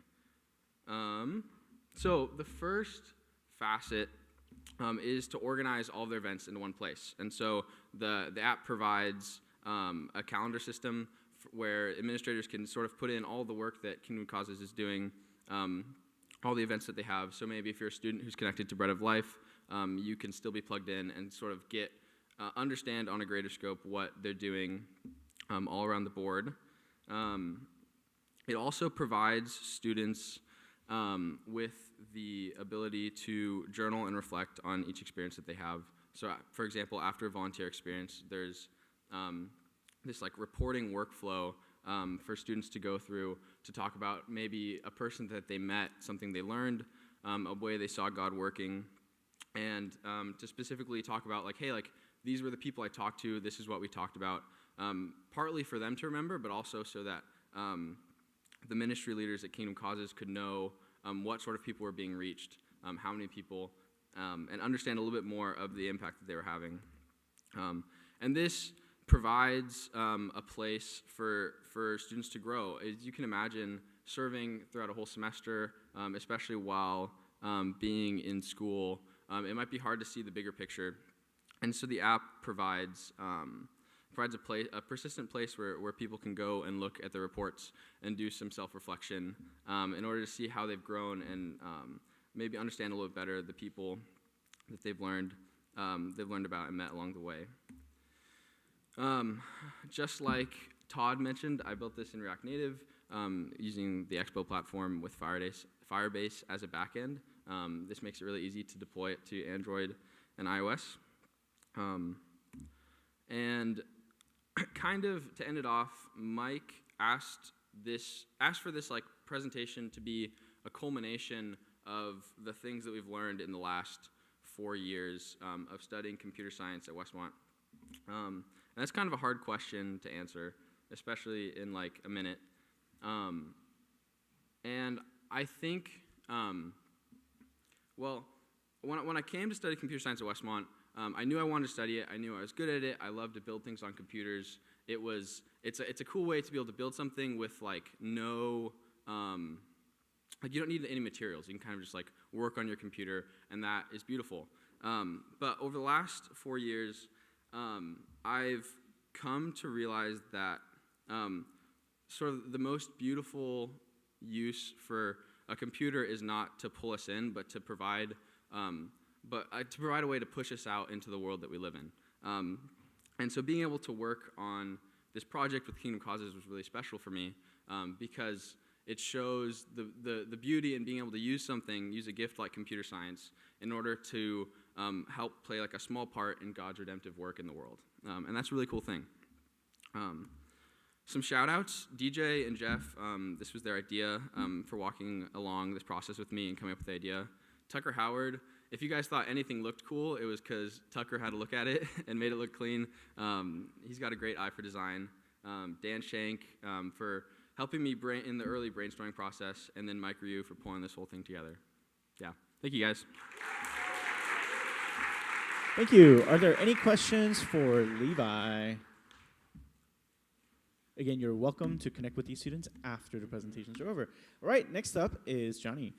So the first facet is to organize all of their events into one place. And so the app provides a calendar system where administrators can sort of put in all the work that Kingdom Causes is doing, all the events that they have. So maybe if you're a student who's connected to Bread of Life, you can still be plugged in and sort of understand on a greater scope what they're doing all around the board. It also provides students with the ability to journal and reflect on each experience that they have. So, for example, after a volunteer experience, there's this like reporting workflow for students to go through to talk about maybe a person that they met, something they learned, a way they saw God working, and to specifically talk about like, hey, like these were the people I talked to, this is what we talked about, partly for them to remember, but also so that the ministry leaders at Kingdom Causes could know what sort of people were being reached, how many people, and understand a little bit more of the impact that they were having. And this provides a place for students to grow. As you can imagine, serving throughout a whole semester, especially while being in school, it might be hard to see the bigger picture. And so the app provides a persistent place where people can go and look at the reports and do some self-reflection in order to see how they've grown and maybe understand a little bit better the people that they've learned about and met along the way. Just like Todd mentioned, I built this in React Native using the Expo platform with Firebase as a backend. This makes it really easy to deploy it to Android and iOS. And kind of to end it off, Mike asked for this like presentation to be a culmination of the things that we've learned in the last 4 years of studying computer science at Westmont. And that's kind of a hard question to answer, especially in like a minute. And I think, well, when I came to study computer science at Westmont, I knew I wanted to study it. I knew I was good at it. I loved to build things on computers. It's a cool way to be able to build something with like no, like you don't need any materials. You can kind of just like work on your computer, and that is beautiful. But over the last 4 years, I've come to realize that sort of the most beautiful use for a computer is not to pull us in, but to provide a way to push us out into the world that we live in. And so being able to work on this project with Kingdom Causes was really special for me because it shows the beauty in being able to use a gift like computer science in order to help play like a small part in God's redemptive work in the world. And that's a really cool thing. Some shout outs, DJ and Jeff, this was their idea for walking along this process with me and coming up with the idea. Tucker Howard, if you guys thought anything looked cool, it was because Tucker had to look at it and made it look clean. He's got a great eye for design. Dan Shank for helping me in the early brainstorming process, and then Mike Ryu for pulling this whole thing together. Yeah, thank you guys. Thank you. Are there any questions for Levi? Again, you're welcome to connect with these students after the presentations are over. All right, next up is Johnny.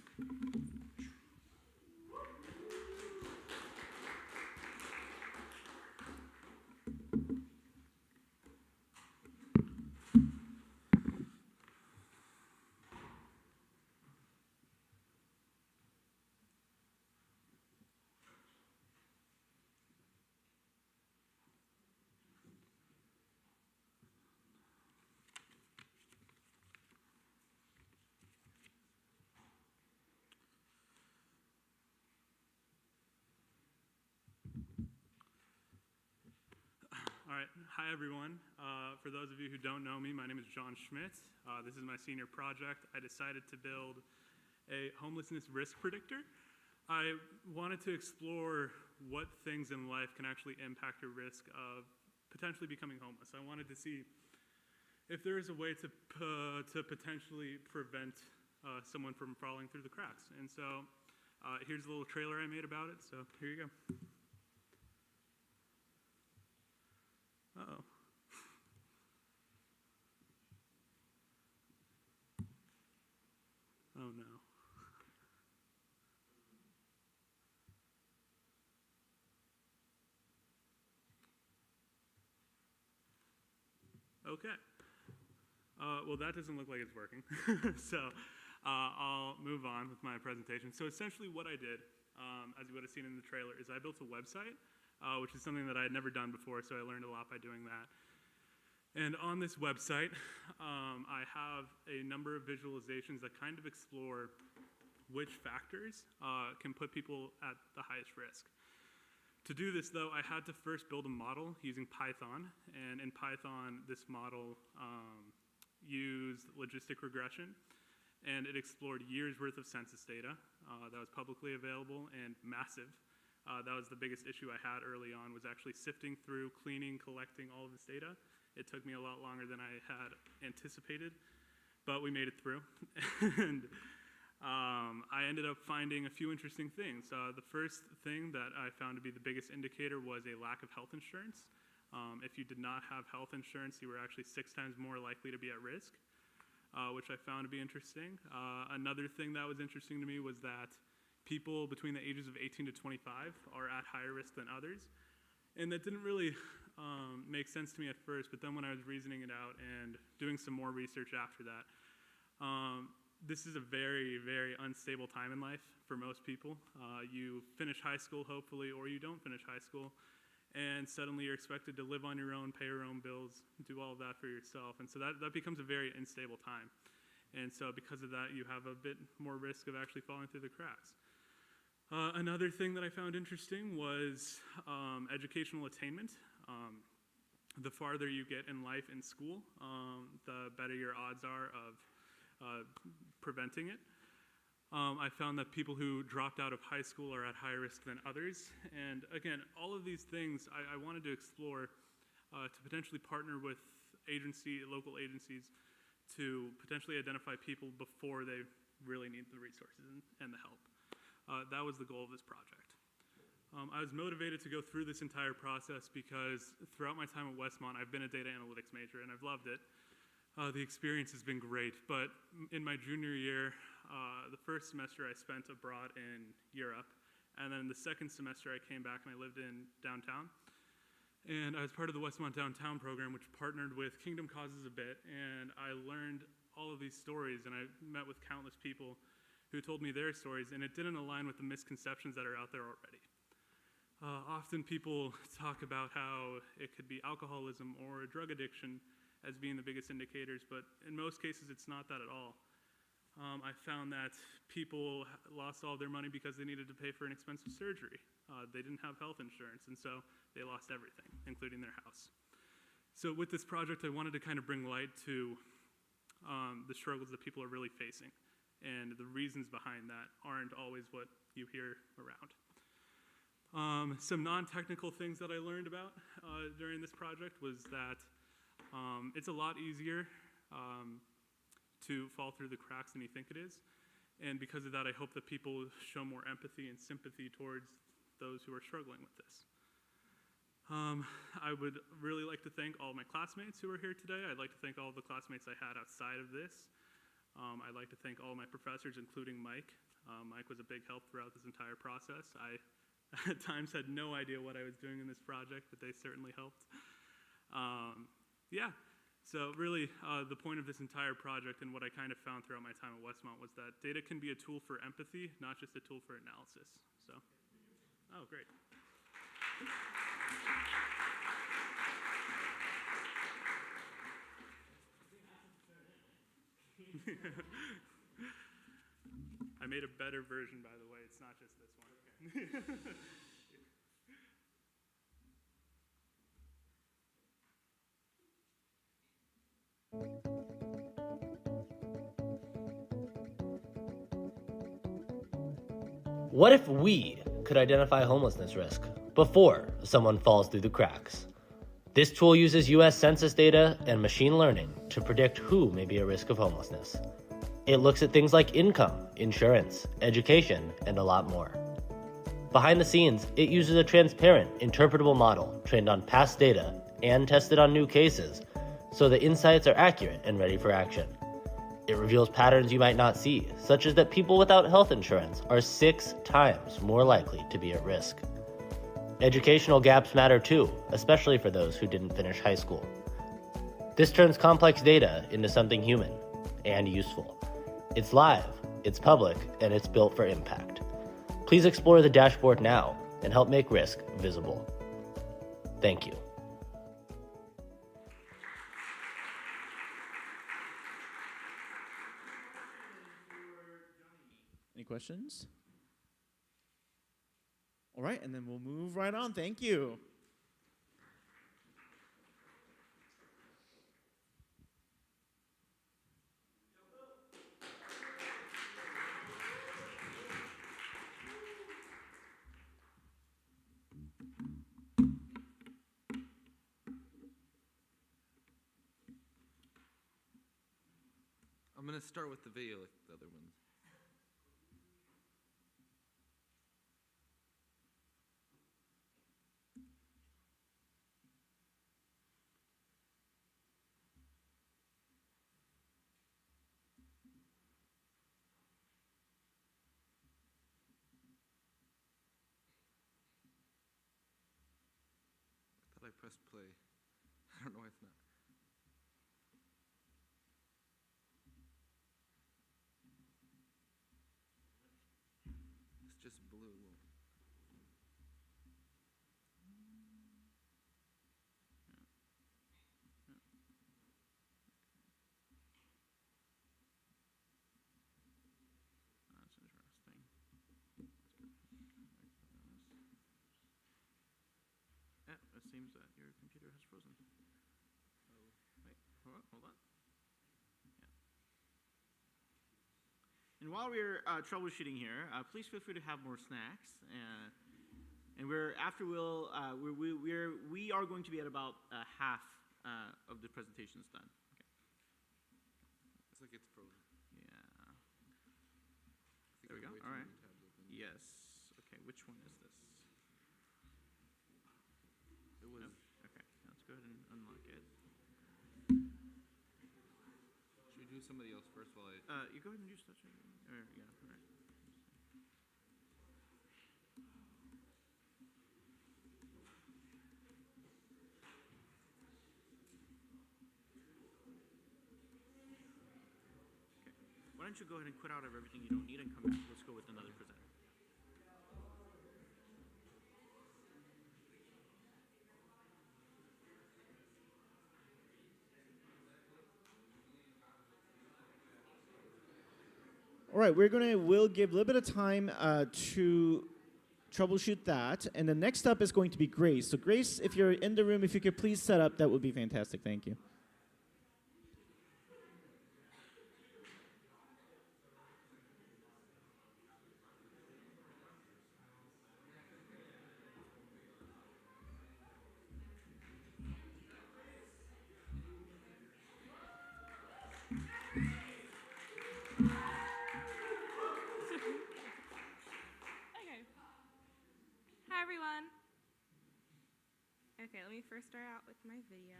All right, hi everyone. For those of you who don't know me, my name is John Schmidt. This is my senior project. I decided to build a homelessness risk predictor. I wanted to explore what things in life can actually impact your risk of potentially becoming homeless. I wanted to see if there is a way to potentially prevent someone from falling through the cracks. And so here's a little trailer I made about it, so here you go. Uh-oh. Oh no. Okay. Well, that doesn't look like it's working. So I'll move on with my presentation. So essentially what I did, as you would have seen in the trailer, is I built a website, which is something that I had never done before, so I learned a lot by doing that. And on this website, I have a number of visualizations that kind of explore which factors can put people at the highest risk. To do this, though, I had to first build a model using Python. And in Python, this model used logistic regression. And it explored years' worth of census data that was publicly available and massive. That was the biggest issue I had early on, was actually sifting through, cleaning, collecting all of this data. It took me a lot longer than I had anticipated, but we made it through. And I ended up finding a few interesting things. The first thing that I found to be the biggest indicator was a lack of health insurance. If you did not have health insurance, you were actually 6 times more likely to be at risk, which I found to be interesting. Another thing that was interesting to me was that people between the ages of 18 to 25 are at higher risk than others. And that didn't really make sense to me at first, but then when I was reasoning it out and doing some more research after that, this is a very, very unstable time in life for most people. You finish high school, hopefully, or you don't finish high school, and suddenly you're expected to live on your own, pay your own bills, do all of that for yourself. And so that becomes a very unstable time. And so because of that, you have a bit more risk of actually falling through the cracks. Another thing that I found interesting was educational attainment. The farther you get in life in school, the better your odds are of preventing it. I found that people who dropped out of high school are at higher risk than others. And again, all of these things I wanted to explore to potentially partner with local agencies to potentially identify people before they really need the resources and the help. That was the goal of this project. I was motivated to go through this entire process because throughout my time at Westmont, I've been a data analytics major and I've loved it. The experience has been great, but in my junior year, the first semester I spent abroad in Europe, and then the second semester I came back and I lived in downtown. And I was part of the Westmont Downtown program, which partnered with Kingdom Causes a bit, and I learned all of these stories, and I met with countless people who told me their stories, and it didn't align with the misconceptions that are out there already. Often people talk about how it could be alcoholism or drug addiction as being the biggest indicators, but in most cases it's not that at all. I found that people lost all their money because they needed to pay for an expensive surgery. They didn't have health insurance, and so they lost everything, including their house. So with this project, I wanted to kind of bring light to the struggles that people are really facing, and the reasons behind that aren't always what you hear around. Some non-technical things that I learned about during this project was that it's a lot easier to fall through the cracks than you think it is. And because of that, I hope that people show more empathy and sympathy towards those who are struggling with this. I would really like to thank all my classmates who are here today. I'd like to thank all the classmates I had outside of this. I'd like to thank all my professors, including Mike. Mike was a big help throughout this entire process. I, at times, had no idea what I was doing in this project, but they certainly helped. Yeah, so really the point of this entire project and what I kind of found throughout my time at Westmont was that data can be a tool for empathy, not just a tool for analysis. So, oh, great. I made a better version, by the way. It's not just this one. What if we could identify homelessness risk before someone falls through the cracks? This tool uses US Census data and machine learning to predict who may be at risk of homelessness. It looks at things like income, insurance, education, and a lot more. Behind the scenes, it uses a transparent, interpretable model trained on past data and tested on new cases, so the insights are accurate and ready for action. It reveals patterns you might not see, such as that people without health insurance are 6 times more likely to be at risk. Educational gaps matter too, especially for those who didn't finish high school. This turns complex data into something human and useful. It's live, it's public, and it's built for impact. Please explore the dashboard now and help make risk visible. Thank you. Any questions? All right, and then we'll move right on. Thank you. I'm going to start with the video like the other ones. I thought I pressed play. I don't know why it's not. It's just blue. That's interesting. Yeah, it seems that your computer has frozen. Oh, wait, hold on. Yeah. And while we're troubleshooting here, please feel free to have more snacks. And we are going to be at about half of the presentations done. Okay. It's like it's frozen. Yeah. There we go. All right. Yes. Okay. Which one is this? It was. Nope. Okay. Let's go ahead and unlock it. Should we do somebody else first while I? You go ahead and use touch. Yeah. All right. Why don't you go ahead and quit out of everything you don't need and come back? Let's go with another presenter. All right, we'll give a little bit of time to troubleshoot that, and the next up is going to be Grace. So Grace, if you're in the room, if you could please set up, that would be fantastic. Thank you. Okay. Hi, everyone. Okay, let me first start out with my video.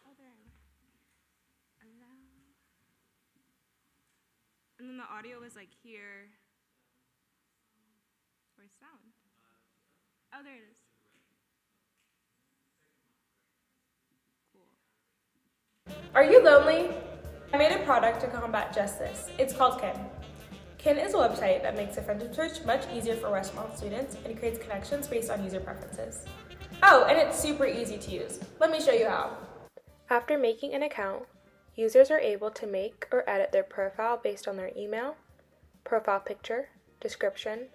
Oh, there I am. Allow. And then the audio was like here. Where's sound? Oh, there it is. Are you lonely? I made a product to combat just this. It's called Kin. Kin is a website that makes a friendship search much easier for Westmont students and creates connections based on user preferences. Oh, and it's super easy to use. Let me show you how. After making an account, users are able to make or edit their profile based on their email, profile picture, description,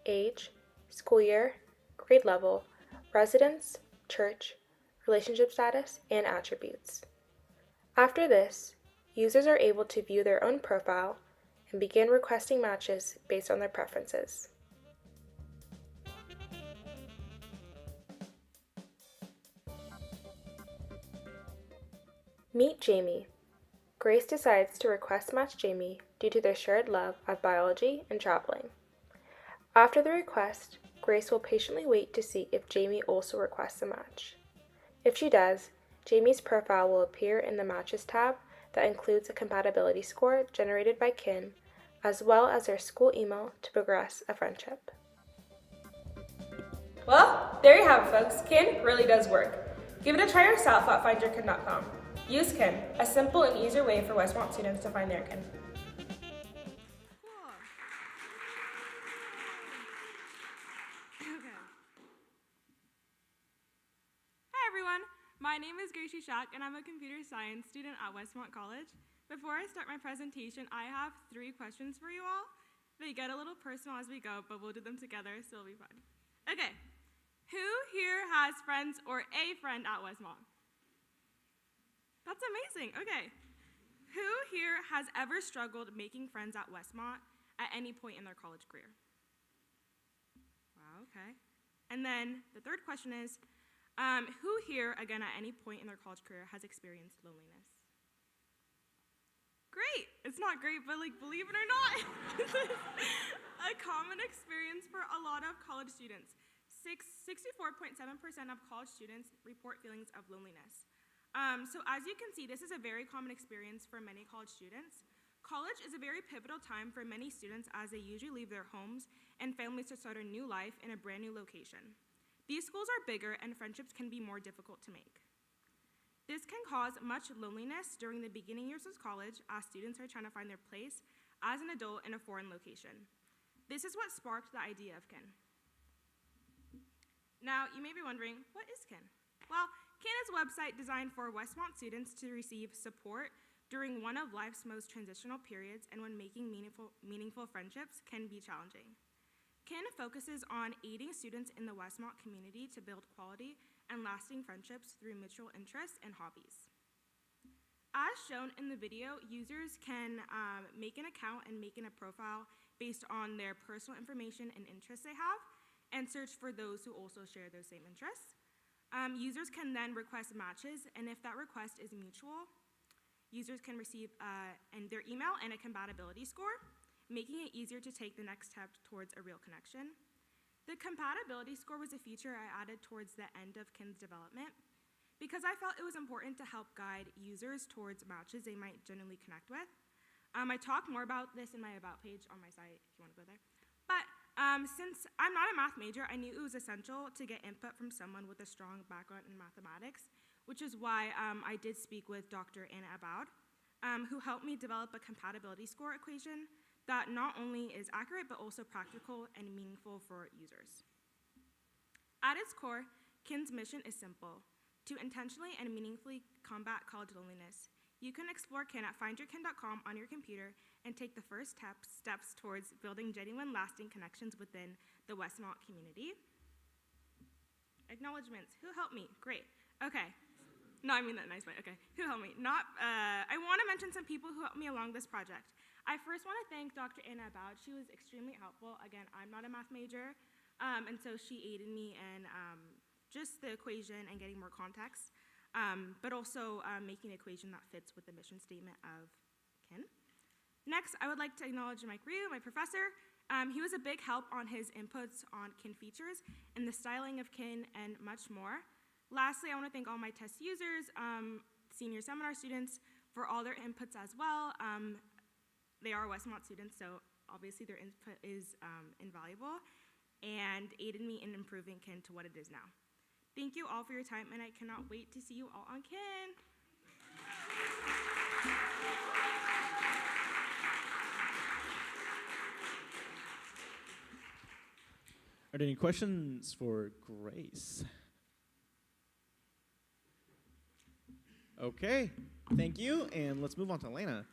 age, school year, grade level, residence, church, relationship status, and attributes. After this, users are able to view their own profile and begin requesting matches based on their preferences. Meet Jamie. Grace decides to request match Jamie due to their shared love of biology and traveling. After the request, Grace will patiently wait to see if Jamie also requests a match. If she does, Jamie's profile will appear in the Matches tab that includes a compatibility score generated by Kin, as well as their school email to progress a friendship. Well, there you have it, folks. Kin really does work. Give it a try yourself at findyourkin.com. Use Kin, a simple and easier way for Westmont students to find their kin. Hi, everyone. My name is Gracie Shack, and I'm a computer science student at Westmont College. Before I start my presentation, I have 3 questions for you all. They get a little personal as we go, but we'll do them together, so it'll be fun. Okay. Who here has friends or a friend at Westmont? That's amazing. Okay. Who here has ever struggled making friends at Westmont at any point in their college career? Wow, okay. And then the third question is, who here, again, at any point in their college career has experienced loneliness? Great. It's not great, but like, believe it or not, this is a common experience for a lot of college students. 64.7% of college students report feelings of loneliness. So as you can see, this is a very common experience for many college students. College is a very pivotal time for many students as they usually leave their homes and families to start a new life in a brand new location. These schools are bigger and friendships can be more difficult to make. This can cause much loneliness during the beginning years of college as students are trying to find their place as an adult in a foreign location. This is what sparked the idea of Kin. Now, you may be wondering, what is KIN? Well, KIN is a website designed for Westmont students to receive support during one of life's most transitional periods and when making meaningful friendships can be challenging. KIN focuses on aiding students in the Westmont community to build quality and lasting friendships through mutual interests and hobbies. As shown in the video, users can make an account and make a profile based on their personal information and interests they have, and search for those who also share those same interests. Users can then request matches, and if that request is mutual, users can receive their email and a compatibility score, making it easier to take the next step towards a real connection. The compatibility score was a feature I added towards the end of KIN's development because I felt it was important to help guide users towards matches they might genuinely connect with. I talk more about this in my About page on my site if you want to go there. But since I'm not a math major, I knew it was essential to get input from someone with a strong background in mathematics, which is why I did speak with Dr. Anna Aboud, who helped me develop a compatibility score equation that not only is accurate, but also practical and meaningful for users. At its core, KIN's mission is simple: to intentionally and meaningfully combat college loneliness. You can explore KIN at findyourkin.com on your computer and take the first steps towards building genuine, lasting connections within the Westmont community. Acknowledgements. Who helped me? Great. Okay. No, I mean that nice way. Okay. Who helped me? I want to mention some people who helped me along this project. I first want to thank Dr. Anna Aboud. She was extremely helpful. Again, I'm not a math major, and so she aided me in just the equation and getting more context, but also making an equation that fits with the mission statement of KIN. Next, I would like to acknowledge Mike Ryu, my professor. He was a big help on his inputs on KIN features and the styling of KIN and much more. Lastly, I want to thank all my test users, senior seminar students, for all their inputs as well. They are Westmont students, so obviously their input is invaluable and aided me in improving KIN to what it is now. Thank you all for your time, and I cannot wait to see you all on KIN. Are there any questions for Grace? Okay, thank you, and let's move on to Elena.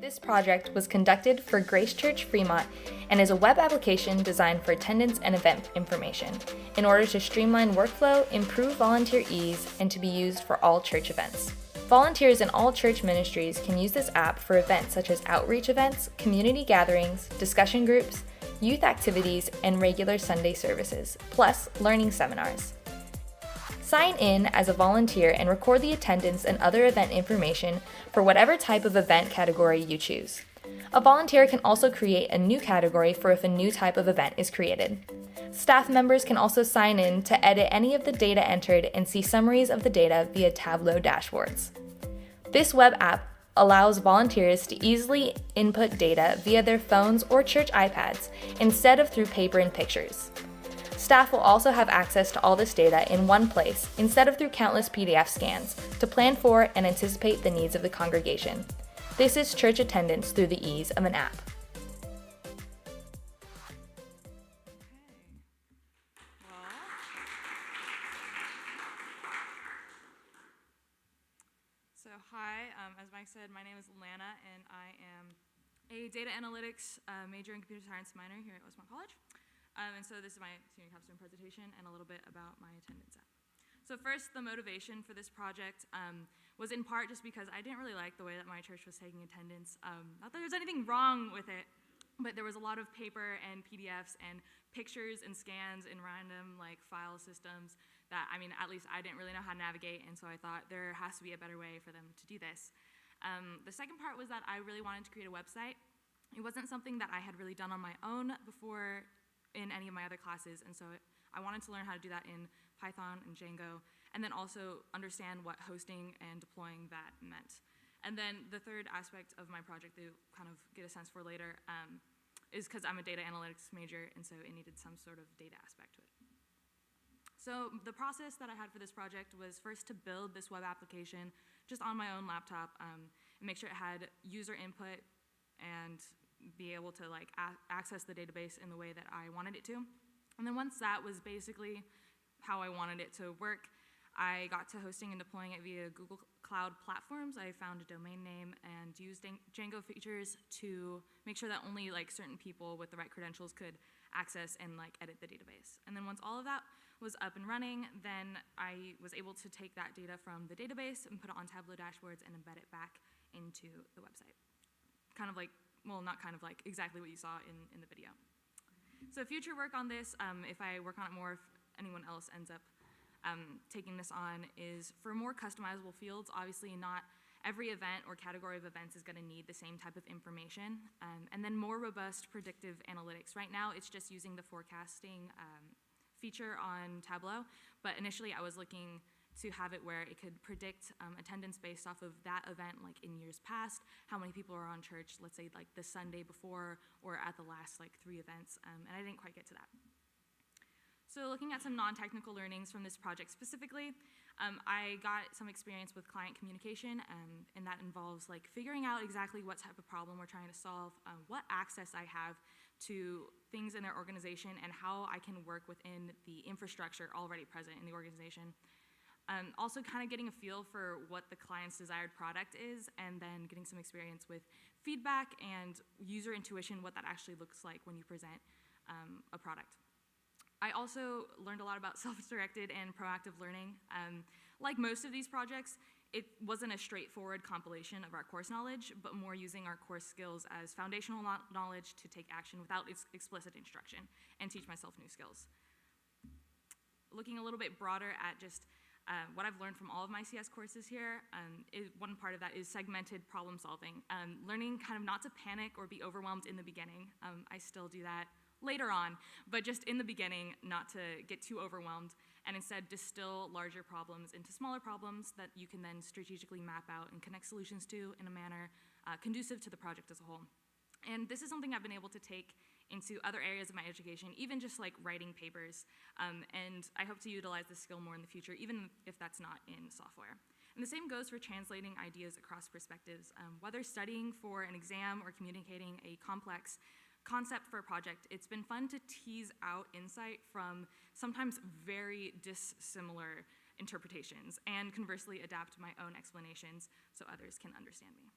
This project was conducted for Grace Church Fremont and is a web application designed for attendance and event information in order to streamline workflow, improve volunteer ease, and to be used for all church events. Volunteers in all church ministries can use this app for events such as outreach events, community gatherings, discussion groups, youth activities, and regular Sunday services, plus learning seminars. Sign in as a volunteer and record the attendance and other event information for whatever type of event category you choose. A volunteer can also create a new category for if a new type of event is created. Staff members can also sign in to edit any of the data entered and see summaries of the data via Tableau dashboards. This web app allows volunteers to easily input data via their phones or church iPads instead of through paper and pictures. Staff will also have access to all this data in one place instead of through countless PDF scans to plan for and anticipate the needs of the congregation. This is church attendance through the ease of an app. So hi, as Mike said, my name is Lana, and I am a data analytics major and computer science minor here at Westmont College. And so this is my senior capstone presentation and a little bit about my attendance app. So first, the motivation for this project was in part just because I didn't really like the way that my church was taking attendance. Not that there's anything wrong with it, but there was a lot of paper and PDFs and pictures and scans in random like file systems that, I mean, at least I didn't really know how to navigate, and so I thought there has to be a better way for them to do this. The second part was that I really wanted to create a website. It wasn't something that I had really done on my own before in any of my other classes, and so I wanted to learn how to do that in Python and Django, and then also understand what hosting and deploying that meant. And then the third aspect of my project that you'll kind of get a sense for later is because I'm a data analytics major, and so it needed some sort of data aspect to it. So the process that I had for this project was first to build this web application just on my own laptop and make sure it had user input and be able to like access the database in the way that I wanted it to. And then once that was basically how I wanted it to work, I got to hosting and deploying it via Google Cloud platforms. I found a domain name and used Django features to make sure that only like certain people with the right credentials could access and like edit the database. And then once all of that was up and running, then I was able to take that data from the database and put it on Tableau dashboards and embed it back into the website. Kind of like, well, not kind of like, exactly what you saw in the video. So future work on this, if I work on it more, if anyone else ends up taking this on, is for more customizable fields. Obviously not every event or category of events is gonna need the same type of information. And then more robust predictive analytics. Right now it's just using the forecasting feature on Tableau, but initially I was looking to have it where it could predict attendance based off of that event, like in years past, how many people are on church, let's say like the Sunday before or at the last like 3 events, and I didn't quite get to that. So looking at some non-technical learnings from this project specifically, I got some experience with client communication, and that involves like figuring out exactly what type of problem we're trying to solve, what access I have to things in their organization, and how I can work within the infrastructure already present in the organization. Also kind of getting a feel for what the client's desired product is, and then getting some experience with feedback and user intuition, what that actually looks like when you present a product. I also learned a lot about self-directed and proactive learning. Like most of these projects, it wasn't a straightforward compilation of our course knowledge, but more using our course skills as foundational knowledge to take action without explicit instruction and teach myself new skills. Looking a little bit broader at just what I've learned from all of my CS courses here, one part of that is segmented problem solving. Learning kind of not to panic or be overwhelmed in the beginning. I still do that later on, but just in the beginning, not to get too overwhelmed, and instead distill larger problems into smaller problems that you can then strategically map out and connect solutions to in a manner conducive to the project as a whole. And this is something I've been able to take into other areas of my education, even just like writing papers. And I hope to utilize this skill more in the future, even if that's not in software. And the same goes for translating ideas across perspectives. Whether studying for an exam or communicating a complex concept for a project, it's been fun to tease out insight from sometimes very dissimilar interpretations, and conversely adapt my own explanations so others can understand me.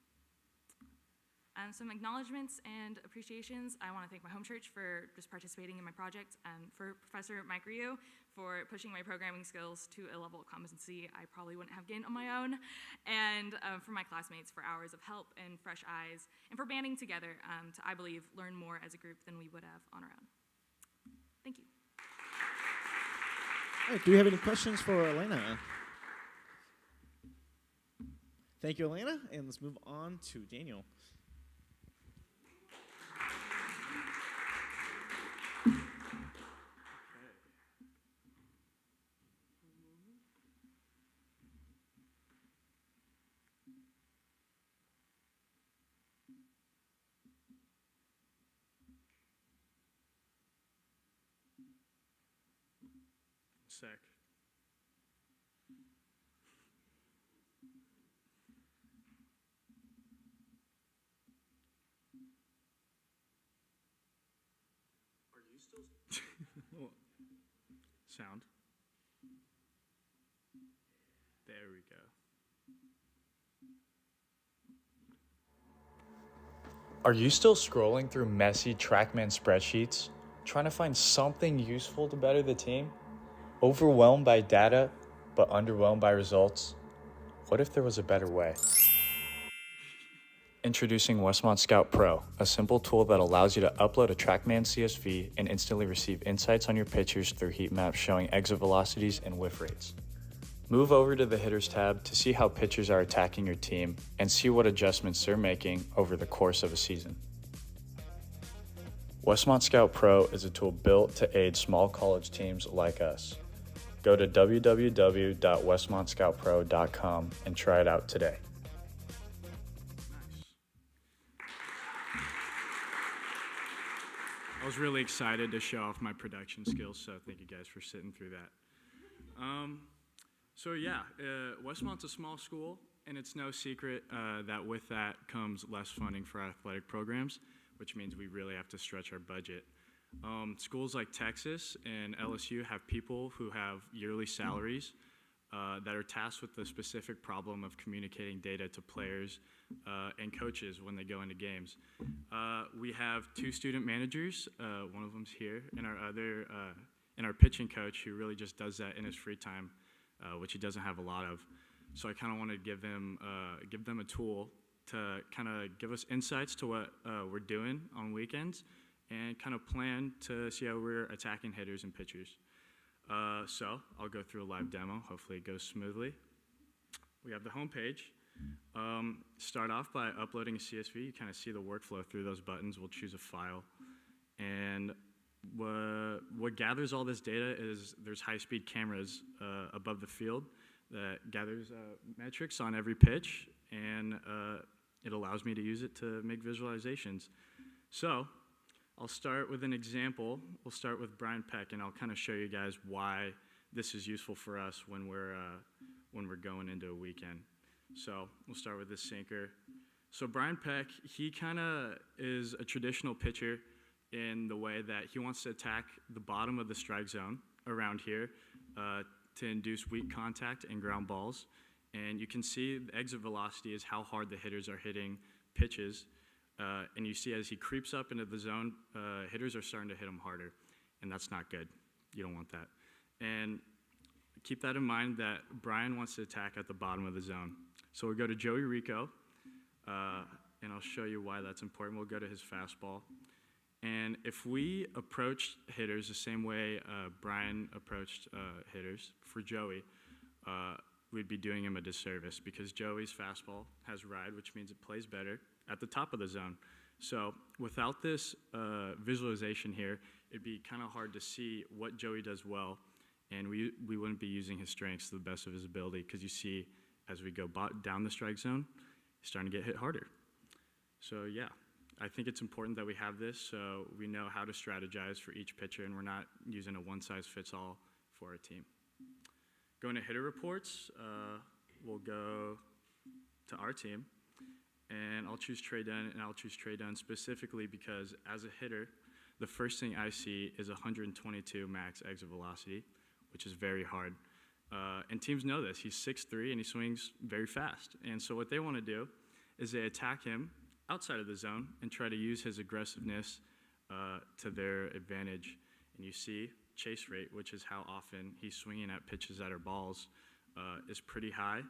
Some acknowledgements and appreciations. I want to thank my home church for just participating in my project, for Professor Mike Ryu for pushing my programming skills to a level of competency I probably wouldn't have gained on my own, and for my classmates for hours of help and fresh eyes, and for banding together to, I believe, learn more as a group than we would have on our own. Thank you. All right, do we have any questions for Elena? Thank you, Elena, and let's move on to Daniel. Sick. Are you still sound? There we go. Are you still scrolling through messy TrackMan spreadsheets, trying to find something useful to better the team? Overwhelmed by data, but underwhelmed by results? What if there was a better way? Introducing Westmont Scout Pro, a simple tool that allows you to upload a TrackMan CSV and instantly receive insights on your pitchers through heat maps showing exit velocities and whiff rates. Move over to the Hitters tab to see how pitchers are attacking your team and see what adjustments they're making over the course of a season. Westmont Scout Pro is a tool built to aid small college teams like us. Go to www.westmontscoutpro.com and try it out today. I was really excited to show off my production skills, so thank you guys for sitting through that. Westmont's a small school, and it's no secret that with that comes less funding for athletic programs, which means we really have to stretch our budget. Schools like Texas and LSU have people who have yearly salaries that are tasked with the specific problem of communicating data to players and coaches when they go into games. We have 2 student managers, one of them's here, and our pitching coach who really just does that in his free time, which he doesn't have a lot of. So I kind of want to give them a tool to kind of give us insights to what we're doing on weekends and kind of plan to see how we're attacking hitters and pitchers. So I'll go through a live demo. Hopefully it goes smoothly. We have the home page. Start off by uploading a CSV. You kind of see the workflow through those buttons. We'll choose a file. And what gathers all this data is there's high-speed cameras above the field that gathers metrics on every pitch, and it allows me to use it to make visualizations. So I'll start with an example. We'll start with Brian Peck, and I'll kind of show you guys why this is useful for us when we're going into a weekend. So we'll start with this sinker. So Brian Peck, he kind of is a traditional pitcher in the way that he wants to attack the bottom of the strike zone around here to induce weak contact and ground balls. And you can see the exit velocity is how hard the hitters are hitting pitches. And you see as he creeps up into the zone, hitters are starting to hit him harder, and that's not good. You don't want that. And keep that in mind that Brian wants to attack at the bottom of the zone. So we'll go to Joey Rico, and I'll show you why that's important. We'll go to his fastball. And if we approach hitters the same way Brian approached hitters for Joey, we'd be doing him a disservice because Joey's fastball has ride, which means it plays better at the top of the zone. So without this visualization here, it'd be kind of hard to see what Joey does well, and we wouldn't be using his strengths to the best of his ability because you see as we go down the strike zone, he's starting to get hit harder. So yeah, I think it's important that we have this so we know how to strategize for each pitcher and we're not using a one-size-fits-all for our team. Going to hitter reports, we'll go to our team, and I'll choose Trey Dunn, and I'll choose Trey Dunn specifically because as a hitter, the first thing I see is 122 max exit velocity, which is very hard. And teams know this. He's 6'3", and he swings very fast. And so what they want to do is they attack him outside of the zone and try to use his aggressiveness to their advantage. And you see chase rate, which is how often he's swinging at pitches that are balls, is pretty high,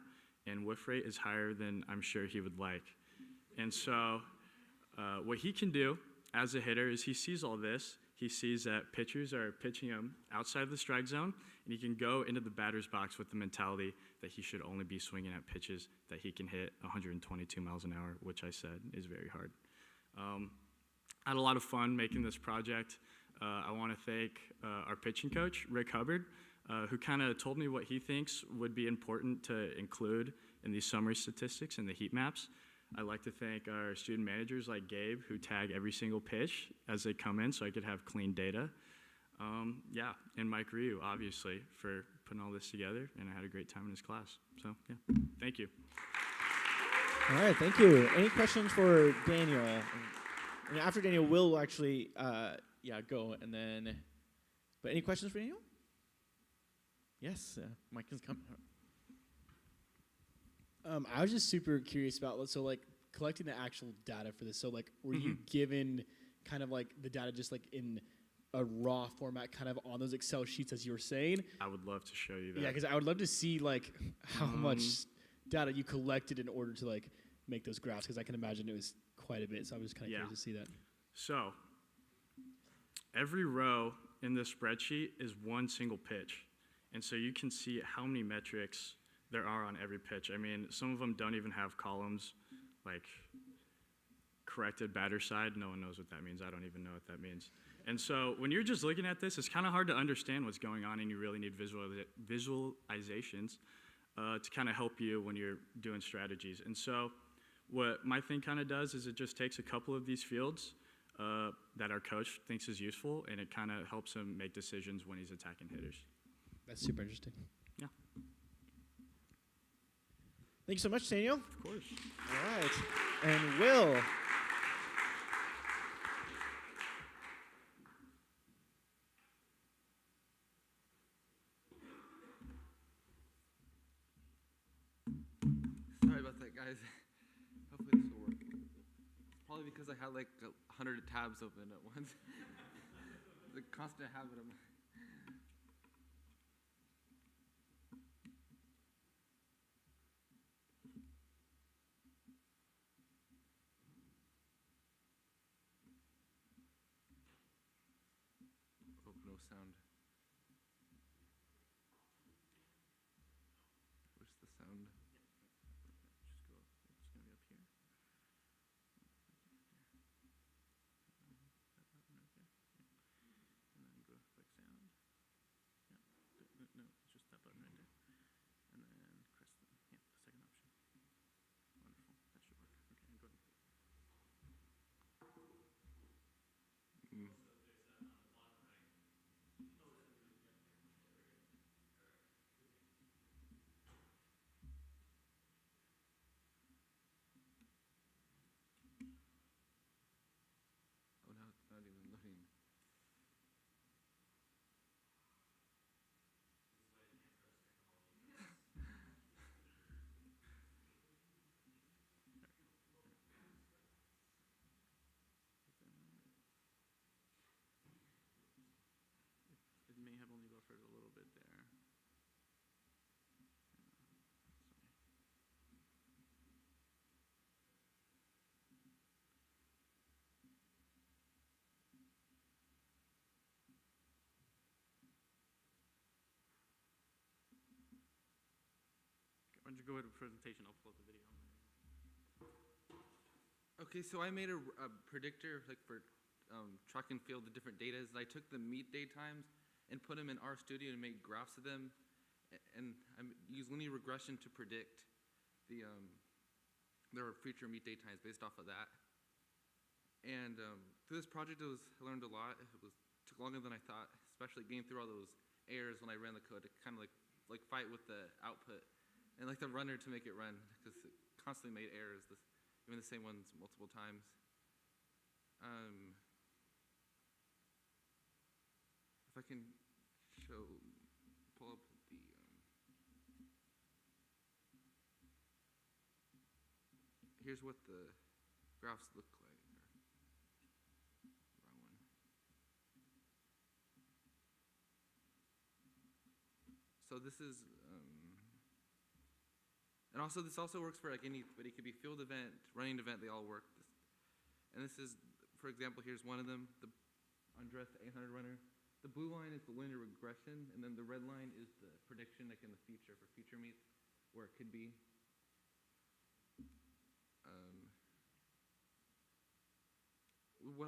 and whiff rate is higher than I'm sure he would like. And so what he can do as a hitter is he sees all this. He sees that pitchers are pitching him outside the strike zone, and he can go into the batter's box with the mentality that he should only be swinging at pitches that he can hit 122 miles an hour, which I said is very hard. I had a lot of fun making this project. I want to thank our pitching coach, Rick Hubbard, who kind of told me what he thinks would be important to include in these summary statistics and the heat maps. I'd like to thank our student managers like Gabe, who tag every single pitch as they come in so I could have clean data. And Mike Ryu, obviously, for putting all this together, and I had a great time in his class. So, yeah, thank you. All right, thank you. Any questions for Daniel? And after Daniel, we'll actually, go, and then, but any questions for Daniel? Yes, Mike is coming. I was just super curious about, so like collecting the actual data for this. So like, were you given kind of like the data just like in a raw format kind of on those Excel sheets as you were saying? I would love to show you that. Yeah, because I would love to see like how much data you collected in order to like make those graphs? Because I can imagine it was quite a bit. So I was just kind of Yeah. curious to see that. So every row in this spreadsheet is one single pitch. And so you can see how many metrics there are on every pitch. I mean, some of them don't even have columns, like corrected batter side. No one knows what that means. I don't even know what that means. And so when you're just looking at this, it's kind of hard to understand what's going on, and you really need visualizations to kind of help you when you're doing strategies. And so what my thing kind of does is it just takes a couple of these fields that our coach thinks is useful, and it kind of helps him make decisions when he's attacking hitters. That's super interesting. Yeah. Thank you so much, Daniel. Of course. All right. And Will. Sorry about that, guys. Hopefully this will work. Probably because I had like 100 tabs open at once. The constant habit of Oh, no sound. Where's the sound? Just go, it's going to be up here. That button right there. Yeah. And then go click sound. Yeah. No, it's just that button right there. And then press the second option. Wonderful. That should work. Okay, and go ahead and play. Oh, now it's not even loading. It may have only buffered a little bit there. Why don't you go ahead with the presentation? I'll pull up the video. Okay, so I made a predictor like for track and field, the different data. I took the meet day times and put them in RStudio and made graphs of them, and I used linear regression to predict their future meet day times based off of that. And through this project, I learned a lot. It took longer than I thought, especially getting through all those errors when I ran the code to kind of like fight with the output and like the runner to make it run, because it constantly made errors, even the same ones multiple times. If I can pull up the here's what the graphs look like. Wrong one. So this is, and also this also works for like anybody. It could be field event, running event. They all work. And this is, for example, here's one of them, the Andres 800 runner. The blue line is the linear regression, and then the red line is the prediction, like in the future for future meets, where it could be. What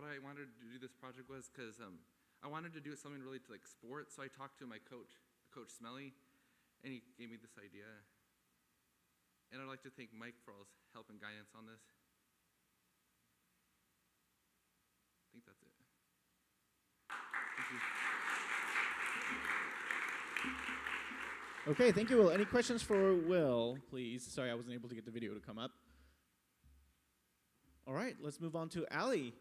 I wanted to do this project was because I wanted to do something related to like sports. So I talked to my coach, Coach Smelly, and he gave me this idea. And I'd like to thank Mike for all his help and guidance on this. I think that's it. Okay, thank you, Will. Any questions for Will, please? Sorry, I wasn't able to get the video to come up. All right, let's move on to Allie.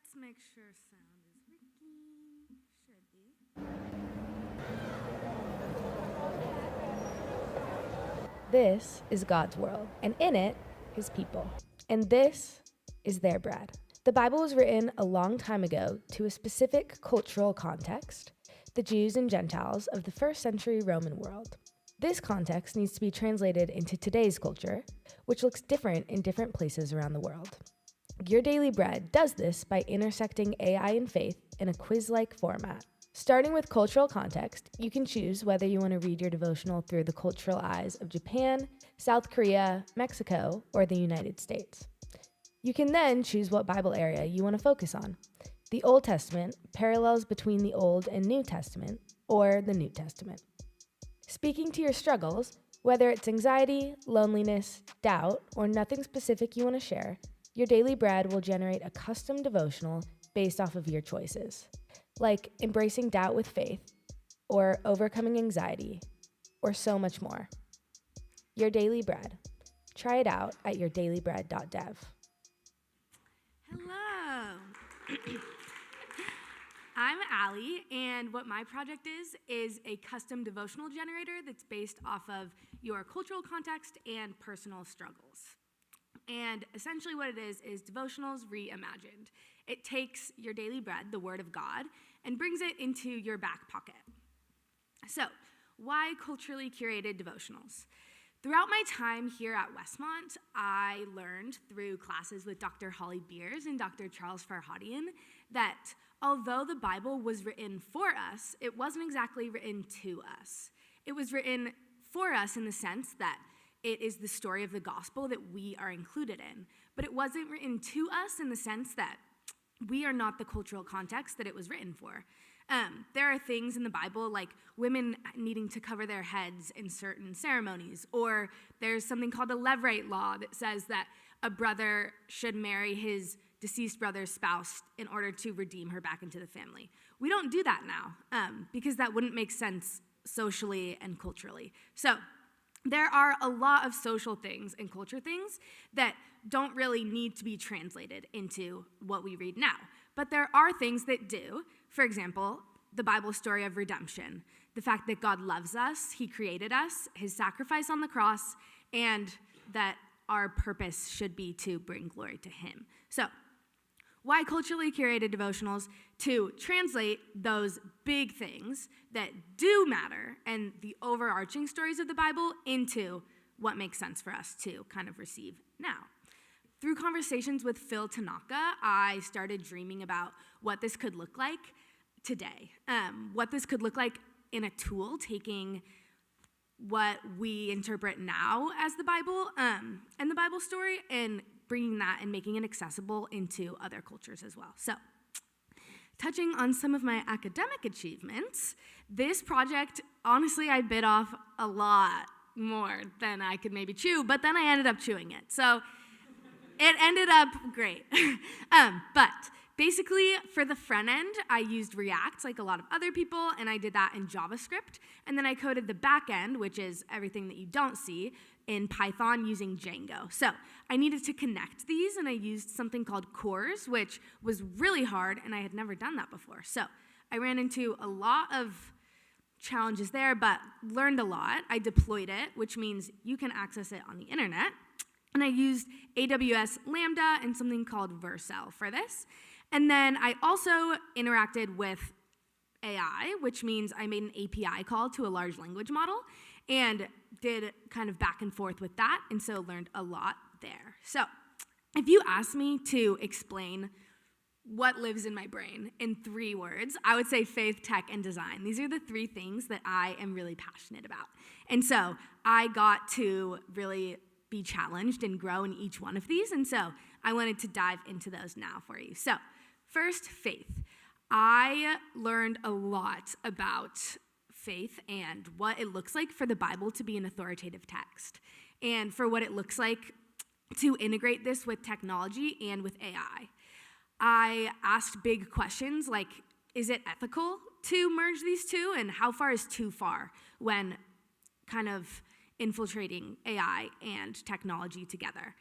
Let's make sure sound is working. Should be. This is God's world, and in it, his people. And this is their bread. The Bible was written a long time ago to a specific cultural context, the Jews and Gentiles of the first century Roman world. This context needs to be translated into today's culture, which looks different in different places around the world. Your Daily Bread does this by intersecting AI and faith in a quiz-like format. Starting with cultural context, you can choose whether you want to read your devotional through the cultural eyes of Japan, South Korea, Mexico, or the United States. You can then choose what Bible area you want to focus on: the Old Testament, parallels between the Old and New Testament, or the New Testament. Speaking to your struggles, whether it's anxiety, loneliness, doubt, or nothing specific you want to share, Your Daily Bread will generate a custom devotional based off of your choices, like embracing doubt with faith, or overcoming anxiety, or so much more. Your Daily Bread. Try it out at yourdailybread.dev. Hello. I'm Allie, and what my project is a custom devotional generator that's based off of your cultural context and personal struggles. And essentially what it is devotionals reimagined. It takes your daily bread, the Word of God, and brings it into your back pocket. So, why culturally curated devotionals? Throughout my time here at Westmont, I learned through classes with Dr. Holly Beers and Dr. Charles Farhadian that although the Bible was written for us, it wasn't exactly written to us. It was written for us in the sense that it is the story of the gospel that we are included in, but it wasn't written to us in the sense that we are not the cultural context that it was written for. There are things in the Bible like women needing to cover their heads in certain ceremonies, or there's something called a levirate law that says that a brother should marry his deceased brother's spouse in order to redeem her back into the family. We don't do that now because that wouldn't make sense socially and culturally. So there are a lot of social things and culture things that don't really need to be translated into what we read now. But there are things that do. For example, the Bible story of redemption, the fact that God loves us, he created us, his sacrifice on the cross, and that our purpose should be to bring glory to him. So, why culturally curated devotionals? To translate those big things that do matter and the overarching stories of the Bible into what makes sense for us to kind of receive now. Through conversations with Phil Tanaka, I started dreaming about what this could look like today, what this could look like in a tool, taking what we interpret now as the Bible and the Bible story and bringing that and making it accessible into other cultures as well. So, touching on some of my academic achievements, this project, honestly, I bit off a lot more than I could maybe chew, but then I ended up chewing it. So, it ended up great. But basically, for the front end, I used React like a lot of other people, and I did that in JavaScript. And then I coded the back end, which is everything that you don't see, in Python using Django. So I needed to connect these, and I used something called cores, which was really hard, and I had never done that before. So I ran into a lot of challenges there, but learned a lot. I deployed it, which means you can access it on the internet. And I used AWS Lambda and something called Vercel for this. And then I also interacted with AI, which means I made an API call to a large language model and did kind of back and forth with that, and so learned a lot there. So if you ask me to explain what lives in my brain in 3 words, I would say faith, tech, and design. These are the 3 things that I am really passionate about. And so I got to really be challenged and grow in each one of these, and so I wanted to dive into those now for you. So first, faith. I learned a lot about faith and what it looks like for the Bible to be an authoritative text, and for what it looks like to integrate this with technology and with AI. I asked big questions like, is it ethical to merge these two, and how far is too far when kind of infiltrating AI and technology together?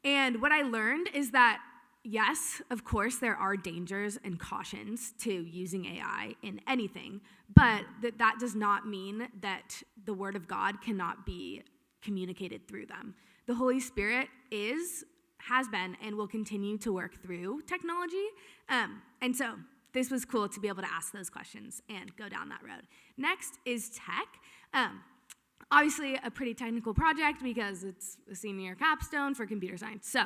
And what I learned is that yes, of course, there are dangers and cautions to using AI in anything, but that does not mean that the Word of God cannot be communicated through them. The Holy Spirit has been, and will continue to work through technology. And so this was cool to be able to ask those questions and go down that road. Next is tech. Obviously, a pretty technical project because it's a senior capstone for computer science. So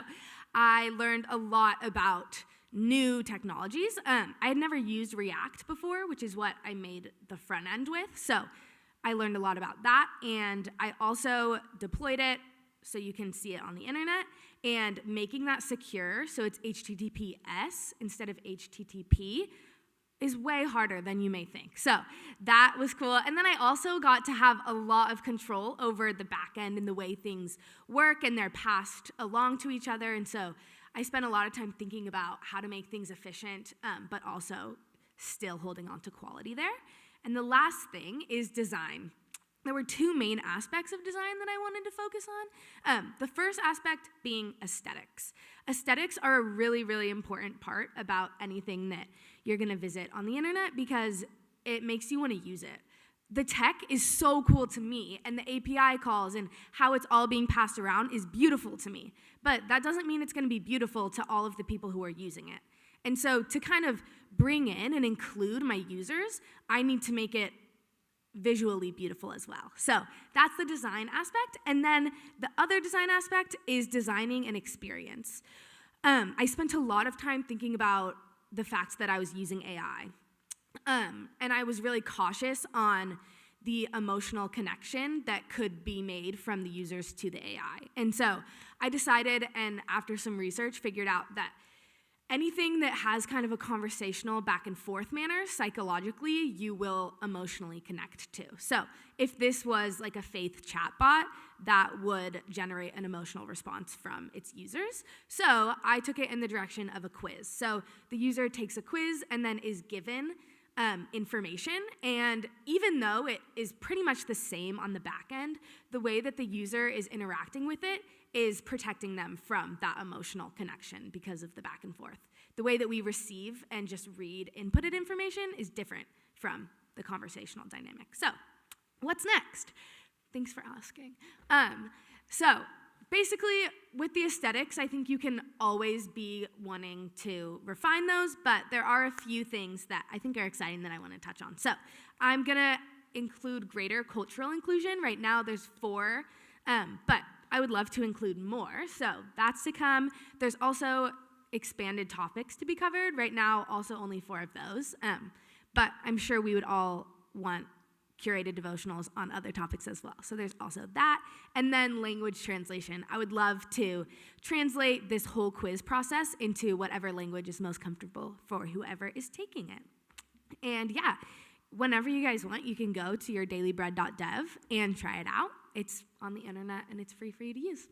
I learned a lot about new technologies. I had never used React before, which is what I made the front end with. So I learned a lot about that. And I also deployed it so you can see it on the internet, and making that secure so it's HTTPS instead of HTTP is way harder than you may think. So that was cool. And then I also got to have a lot of control over the back end and the way things work, and they're passed along to each other. And so I spent a lot of time thinking about how to make things efficient, but also still holding on to quality there. And the last thing is design. There were two main aspects of design that I wanted to focus on. The first aspect being aesthetics. Aesthetics are a really, really important part about anything that you're gonna visit on the internet because it makes you wanna use it. The tech is so cool to me, and the API calls and how it's all being passed around is beautiful to me. But that doesn't mean it's gonna be beautiful to all of the people who are using it. And so to kind of bring in and include my users, I need to make it visually beautiful as well. So that's the design aspect. And then the other design aspect is designing an experience. I spent a lot of time thinking about the fact that I was using AI. And I was really cautious on the emotional connection that could be made from the users to the AI. And so I decided, and after some research, figured out that anything that has kind of a conversational back and forth manner, psychologically, you will emotionally connect to. So if this was like a faith chatbot, that would generate an emotional response from its users. So I took it in the direction of a quiz. So the user takes a quiz and then is given information, and even though it is pretty much the same on the back end, the way that the user is interacting with it is protecting them from that emotional connection because of the back and forth. The way that we receive and just read inputted information is different from the conversational dynamic. So, what's next? Thanks for asking. So, basically, with the aesthetics, I think you can always be wanting to refine those, but there are a few things that I think are exciting that I want to touch on. So, I'm gonna include greater cultural inclusion. Right now, there's 4, but I would love to include more, so that's to come. There's also expanded topics to be covered. Right now, also only 4 of those, but I'm sure we would all want curated devotionals on other topics as well. So there's also that. And then language translation. I would love to translate this whole quiz process into whatever language is most comfortable for whoever is taking it. And yeah, whenever you guys want, you can go to yourdailybread.dev and try it out. It's on the internet and it's free for you to use.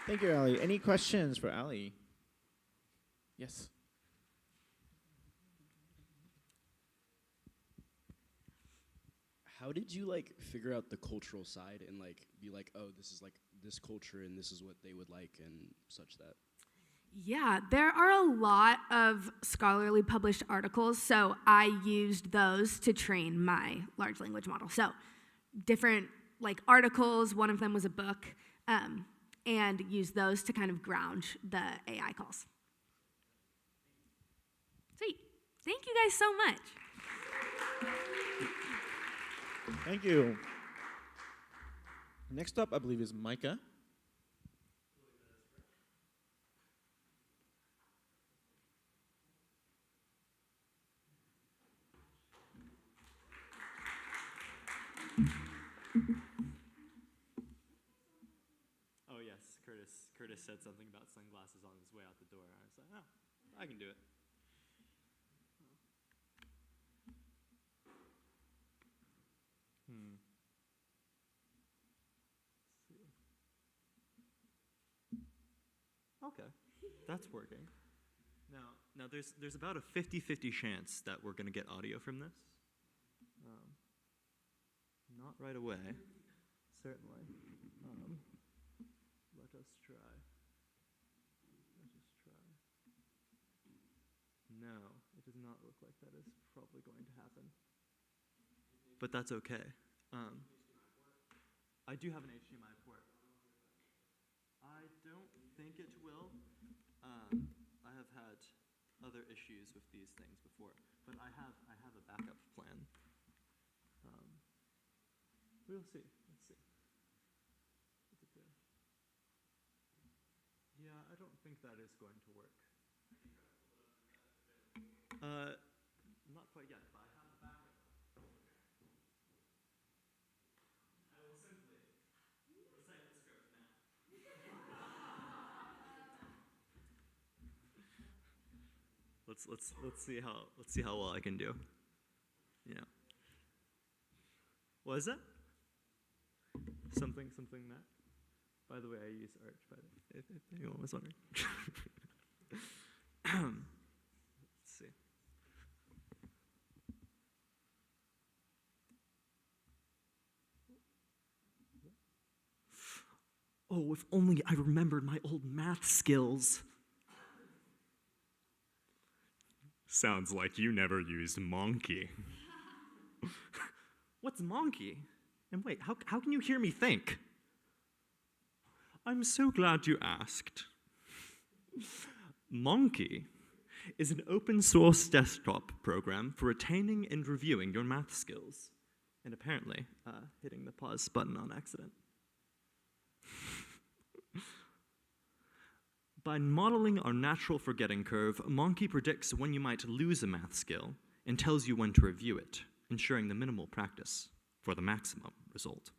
Thank you, Ali. Any questions for Ali? Yes. How did you like figure out the cultural side and like be like, oh, this is like this culture and this is what they would like and such that? Yeah, there are a lot of scholarly published articles, so I used those to train my large language model. So different like articles, one of them was a book, and used those to kind of ground the AI calls. Sweet. Thank you guys so much. Thank you. Next up, I believe, is Micah. Oh yes, Curtis said something about sunglasses on his way out the door. I was like, oh, I can do it. Okay, that's working. Now there's about a 50-50 chance that we're going to get audio from this. Not right away. certainly. Let us try. Let us try. No, it does not look like that is probably going to happen. But that's okay. I do have an HDMI port. I don't think it will. I have had other issues with these things before, but I have a backup plan. We'll see. Let's see. Is it there? Yeah, I don't think that is going to work. Not quite yet, but I have a backup. I will simply recite the script now. Let's see how well I can do. Yeah. What is that? Something that. By the way, I use Arch. By the way, if anyone was wondering. Let's see. Oh, if only I remembered my old math skills. Sounds like you never used Monkey. What's Monkey? And wait, how can you hear me think? I'm so glad you asked. Monkey is an open source desktop program for retaining and reviewing your math skills. And apparently, hitting the pause button on accident. By modeling our natural forgetting curve, Monkey predicts when you might lose a math skill and tells you when to review it, ensuring the minimal practice for the maximum result.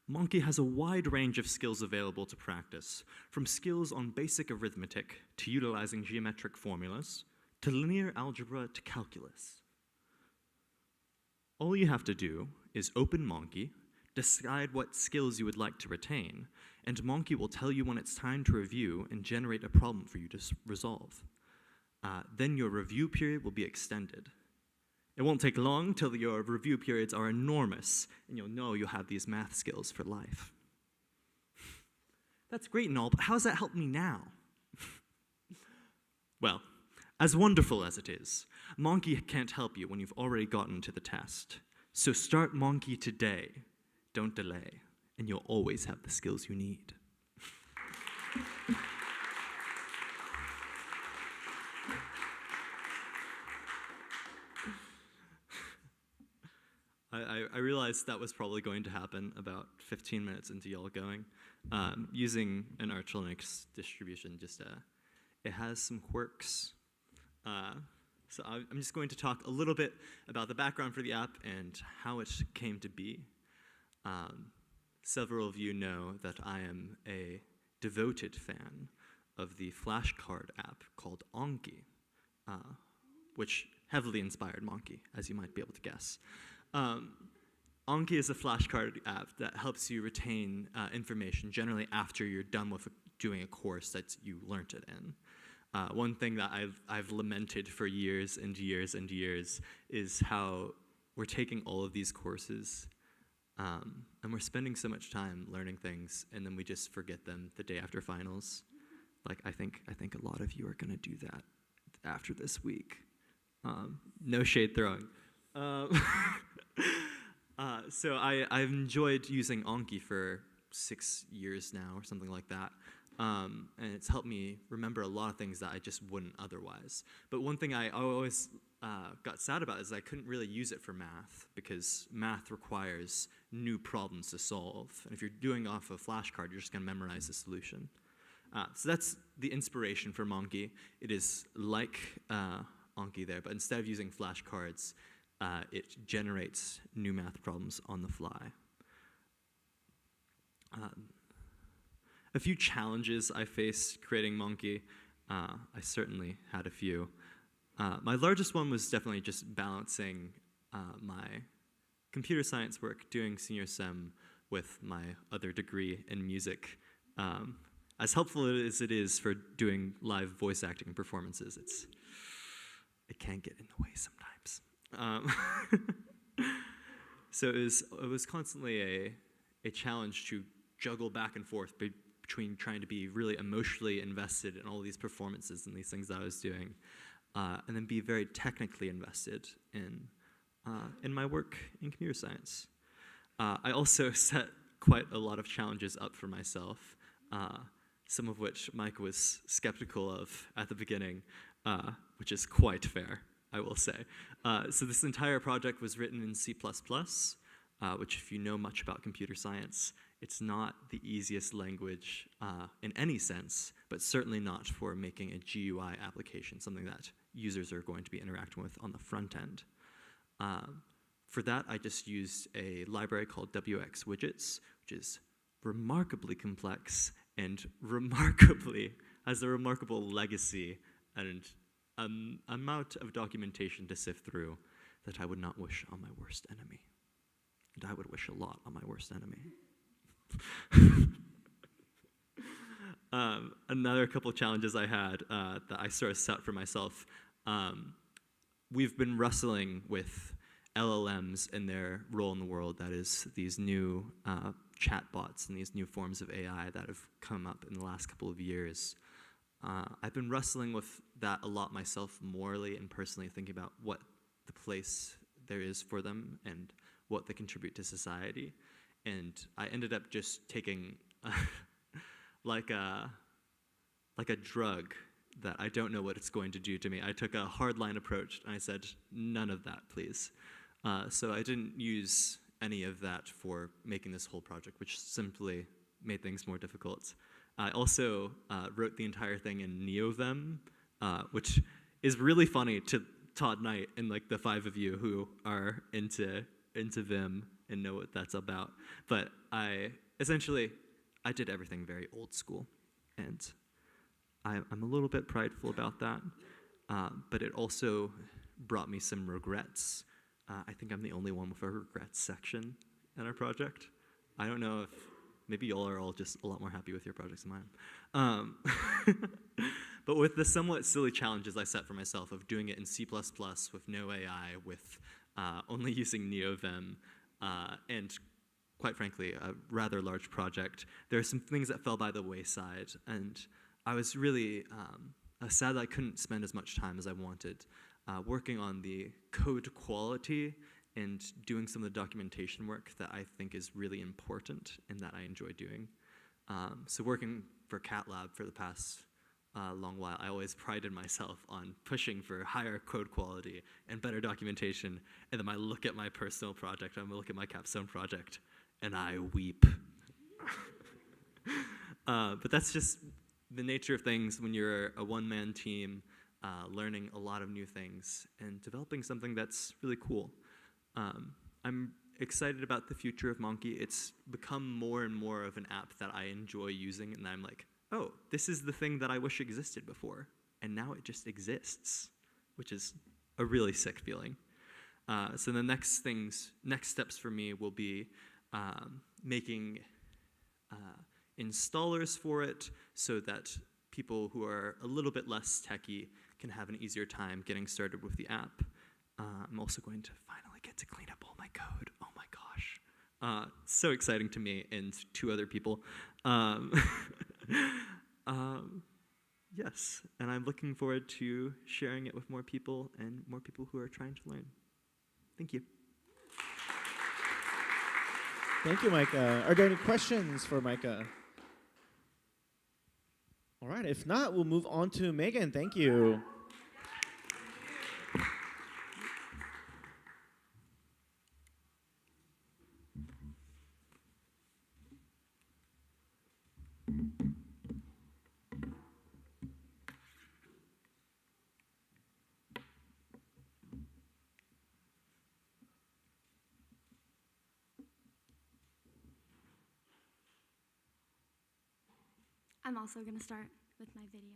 Monkey has a wide range of skills available to practice, from skills on basic arithmetic to utilizing geometric formulas, to linear algebra to calculus. All you have to do is open Monkey, decide what skills you would like to retain, and Monkey will tell you when it's time to review and generate a problem for you to resolve. Then your review period will be extended. It won't take long till your review periods are enormous, and you'll know you'll have these math skills for life. That's great and all, but how does that help me now? Well, as wonderful as it is, Monkey can't help you when you've already gotten to the test. So start Monkey today. Don't delay, and you'll always have the skills you need. I realized that was probably going to happen about 15 minutes into y'all going. Using an Arch Linux distribution, it has some quirks. So I'm just going to talk a little bit about the background for the app and how it came to be. Several of you know that I am a devoted fan of the flashcard app called Anki, which heavily inspired Monkey, as you might be able to guess. Anki is a flashcard app that helps you retain information generally after you're done with doing a course that you learned it in. One thing that I've lamented for years and years and years is how we're taking all of these courses and we're spending so much time learning things, and then we just forget them the day after finals. Like I think a lot of you are going to do that after this week. No shade throwing. So I've enjoyed using Anki for 6 years now or something like that. And it's helped me remember a lot of things that I just wouldn't otherwise. But one thing I always got sad about is I couldn't really use it for math, because math requires new problems to solve. And if you're doing off a flashcard, you're just going to memorize the solution. So that's the inspiration for Monkey. It is like Anki there, but instead of using flashcards, it generates new math problems on the fly. A few challenges I faced creating Monkey. I certainly had a few. My largest one was definitely just balancing my computer science work, doing senior sem, with my other degree in music. As helpful as it is for doing live voice acting performances, it can get in the way sometimes. So it was constantly a challenge to juggle back and forth between trying to be really emotionally invested in all these performances and these things that I was doing, and then be very technically invested in my work in computer science. I also set quite a lot of challenges up for myself, some of which Mike was skeptical of at the beginning, which is quite fair, I will say. So this entire project was written in C++, which, if you know much about computer science, it's not the easiest language in any sense, but certainly not for making a GUI application, something that users are going to be interacting with on the front end. For that, I just used a library called WX Widgets, which is remarkably complex and has a remarkable legacy and amount of documentation to sift through that I would not wish on my worst enemy. And I would wish a lot on my worst enemy. Another couple challenges I had that I sort of set for myself. We've been wrestling with LLMs and their role in the world. That is, these new chatbots and these new forms of AI that have come up in the last couple of years. I've been wrestling with that a lot myself, morally and personally, thinking about what the place there is for them and what they contribute to society. And I ended up just taking like a drug that I don't know what it's going to do to me. I took a hardline approach and I said, none of that, please. So I didn't use any of that for making this whole project, which simply made things more difficult. I also wrote the entire thing in NeoVim, which is really funny to Todd Knight and like the 5 of you who are into Vim and know what that's about. But I did everything very old school, and I'm a little bit prideful about that, but it also brought me some regrets. I think I'm the only one with a regrets section in our project. I don't know if maybe y'all are all just a lot more happy with your projects than mine. But with the somewhat silly challenges I set for myself of doing it in C++ with no AI, with only using NeoVim, and quite frankly, a rather large project, there are some things that fell by the wayside, and I was really sad that I couldn't spend as much time as I wanted working on the code quality and doing some of the documentation work that I think is really important and that I enjoy doing. So working for CatLab for the past long while, I always prided myself on pushing for higher code quality and better documentation, and then I look at my personal project, I look at my capstone project, and I weep. But that's just the nature of things when you're a one-man team, learning a lot of new things and developing something that's really cool. I'm excited about the future of Monkey. It's become more and more of an app that I enjoy using, and I'm like, oh, this is the thing that I wish existed before, and now it just exists, which is a really sick feeling. So the next steps for me will be making installers for it so that people who are a little bit less techy can have an easier time getting started with the app. I'm also going to finally get to clean up all my code. Oh my gosh. So exciting to me and 2 other people. Yes, and I'm looking forward to sharing it with more people and more people who are trying to learn. Thank you. Thank you, Micah. Are there any questions for Micah? All right, if not, we'll move on to Megan. Thank you. I'm also going to start with my video.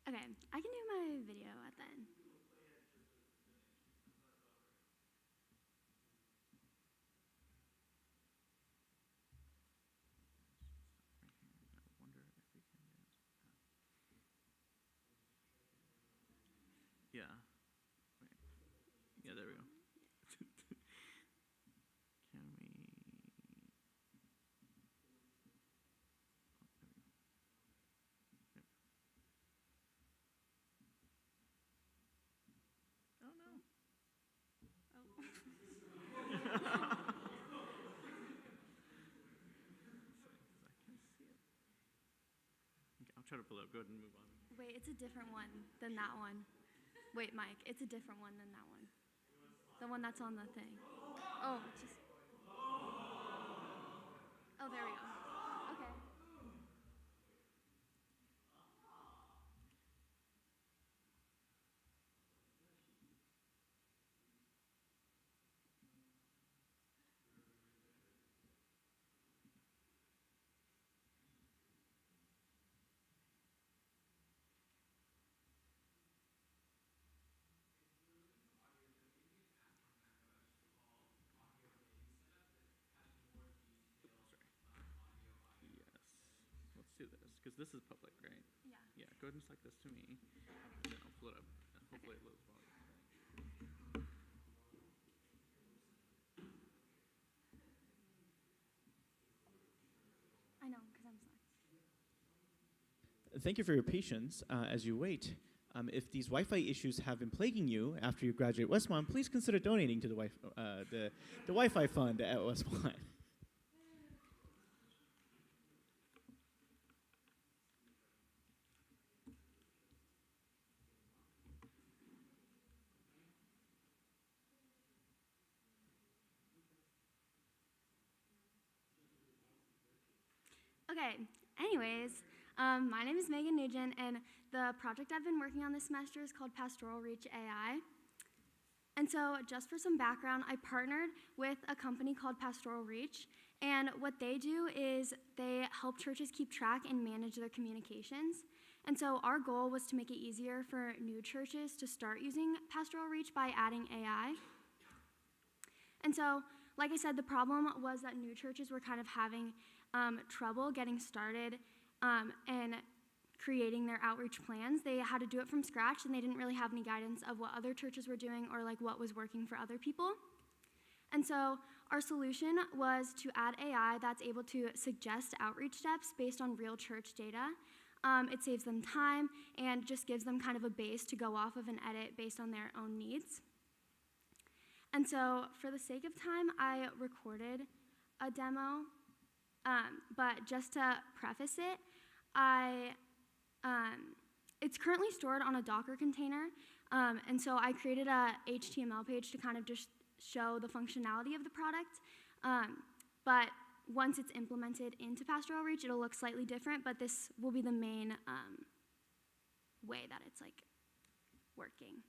Okay, I can do my video at the end. Yeah. Wait. Yeah, there we go. Can we? Oh no. Okay, I'll try to pull it up. Go ahead and move on. Wait, it's a different one than that one. Wait, Mike, it's a different one than that one. The one that's on the thing. Oh, just. Oh, there we go. Okay. Yes. Let's do this, because this is public, right? Yeah. Yeah, go ahead and select this to me. And then I'll pull it up. And hopefully it loads well. I know, because I'm sorry. Thank you for your patience as you wait. If these Wi-Fi issues have been plaguing you after you graduate Westmont, please consider donating to the Wi-Fi fund at Westmont. Okay, anyways, my name is Megan Nugent, and the project I've been working on this semester is called Pastoral Reach AI. And so, just for some background, I partnered with a company called Pastoral Reach, and what they do is they help churches keep track and manage their communications. And so, our goal was to make it easier for new churches to start using Pastoral Reach by adding AI. And so, like I said, the problem was that new churches were kind of having trouble getting started and creating their outreach plans. They had to do it from scratch, and they didn't really have any guidance of what other churches were doing or like what was working for other people. And so our solution was to add AI that's able to suggest outreach steps based on real church data. It saves them time and just gives them kind of a base to go off of and edit based on their own needs. And so for the sake of time, I recorded a demo, but just to preface it, it's currently stored on a Docker container, and so I created a HTML page to kind of just show the functionality of the product, but once it's implemented into Pastoral Reach, it'll look slightly different, but this will be the main way that it's like working.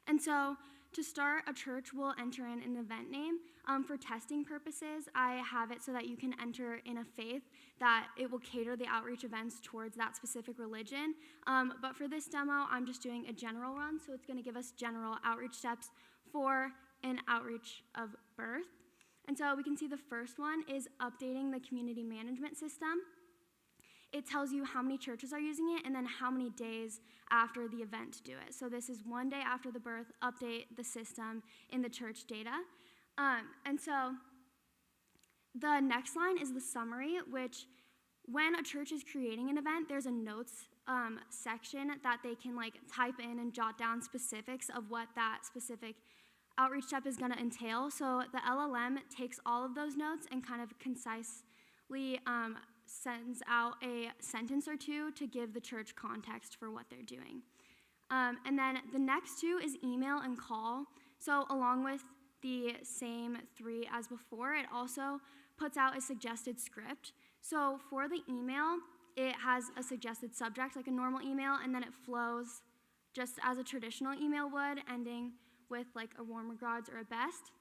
And so to start, a church will enter in an event name. For testing purposes, I have it so that you can enter in a faith that it will cater the outreach events towards that specific religion. But for this demo, I'm just doing a general run, so it's going to give us general outreach steps for an outreach of birth. And so we can see the first one is updating the community management system. It tells you how many churches are using it and then how many days after the event to do it. So this is 1 day after the birth, update the system in the church data. And so the next line is the summary, which when a church is creating an event, there's a notes section that they can like type in and jot down specifics of what that specific outreach step is going to entail. So the LLM takes all of those notes and kind of concisely sends out a sentence or two to give the church context for what they're doing. And then the next two is email and call. So along with the same three as before, it also puts out a suggested script. So for the email, it has a suggested subject like a normal email, and then it flows just as a traditional email would, ending with like a warm regards or a best.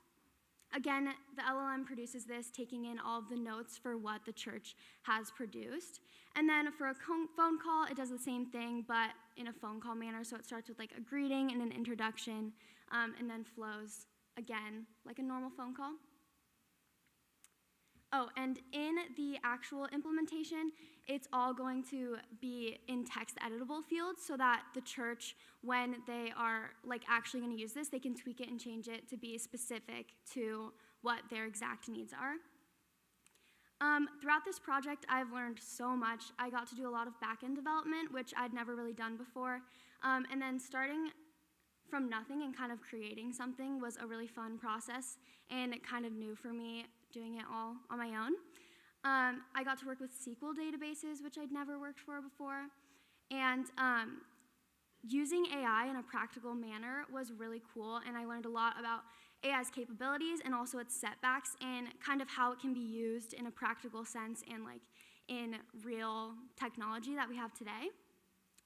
Again, the LLM produces this, taking in all of the notes for what the church has produced. And then for a phone call, it does the same thing, but in a phone call manner. So it starts with like a greeting and an introduction, and then flows again like a normal phone call. Oh, and in the actual implementation, it's all going to be in text editable fields so that the church, when they are like actually going to use this, they can tweak it and change it to be specific to what their exact needs are. Throughout this project, I've learned so much. I got to do a lot of back-end development, which I'd never really done before. And then starting from nothing and kind of creating something was a really fun process, and it kind of new for me doing it all on my own. I got to work with SQL databases, which I'd never worked for before. And using AI in a practical manner was really cool, and I learned a lot about AI's capabilities and also its setbacks and kind of how it can be used in a practical sense and like in real technology that we have today.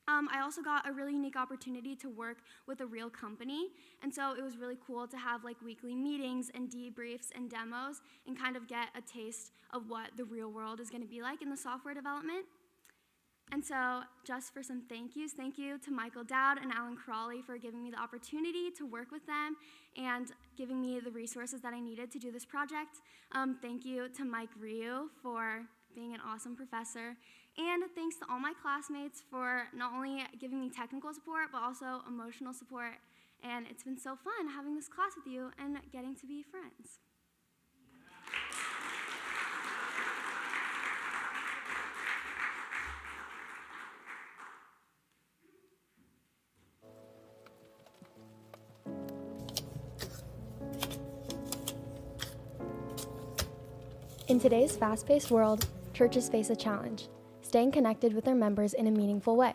I also got a really unique opportunity to work with a real company, and so it was really cool to have like weekly meetings and debriefs and demos and kind of get a taste of what the real world is going to be like in the software development. And so just for some thank yous, thank you to Michael Dowd and Alan Crawley for giving me the opportunity to work with them and giving me the resources that I needed to do this project. Thank you to Mike Ryu for being an awesome professor. And thanks to all my classmates for not only giving me technical support, but also emotional support. And it's been so fun having this class with you and getting to be friends. In today's fast-paced world, churches face a challenge: staying connected with their members in a meaningful way.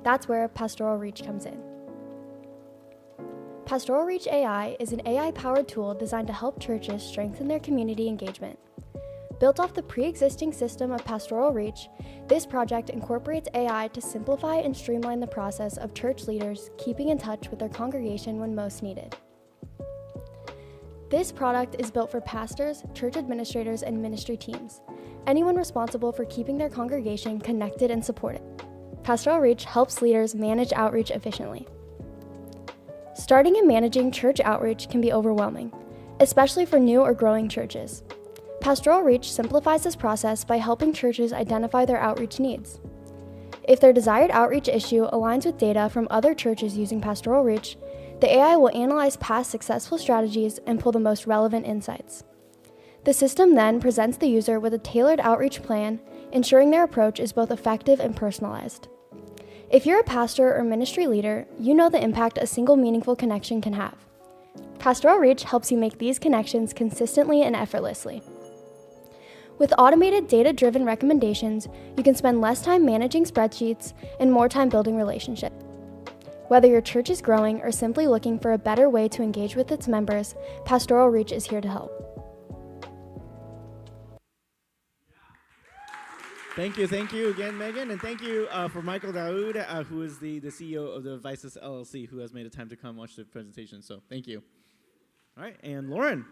That's where Pastoral Reach comes in. Pastoral Reach AI is an AI-powered tool designed to help churches strengthen their community engagement. Built off the pre-existing system of Pastoral Reach, this project incorporates AI to simplify and streamline the process of church leaders keeping in touch with their congregation when most needed. This product is built for pastors, church administrators, and ministry teams, anyone responsible for keeping their congregation connected and supported. Pastoral Reach helps leaders manage outreach efficiently. Starting and managing church outreach can be overwhelming, especially for new or growing churches. Pastoral Reach simplifies this process by helping churches identify their outreach needs. If their desired outreach issue aligns with data from other churches using Pastoral Reach, the AI will analyze past successful strategies and pull the most relevant insights. The system then presents the user with a tailored outreach plan, ensuring their approach is both effective and personalized. If you're a pastor or ministry leader, you know the impact a single meaningful connection can have. Pastoral Reach helps you make these connections consistently and effortlessly. With automated data-driven recommendations, you can spend less time managing spreadsheets and more time building relationships. Whether your church is growing or simply looking for a better way to engage with its members, Pastoral Reach is here to help. Thank you again, Megan, and thank you for Michael Daoud, who is the CEO of the Vices LLC, who has made the time to come watch the presentation, so thank you. All right, and Lauren.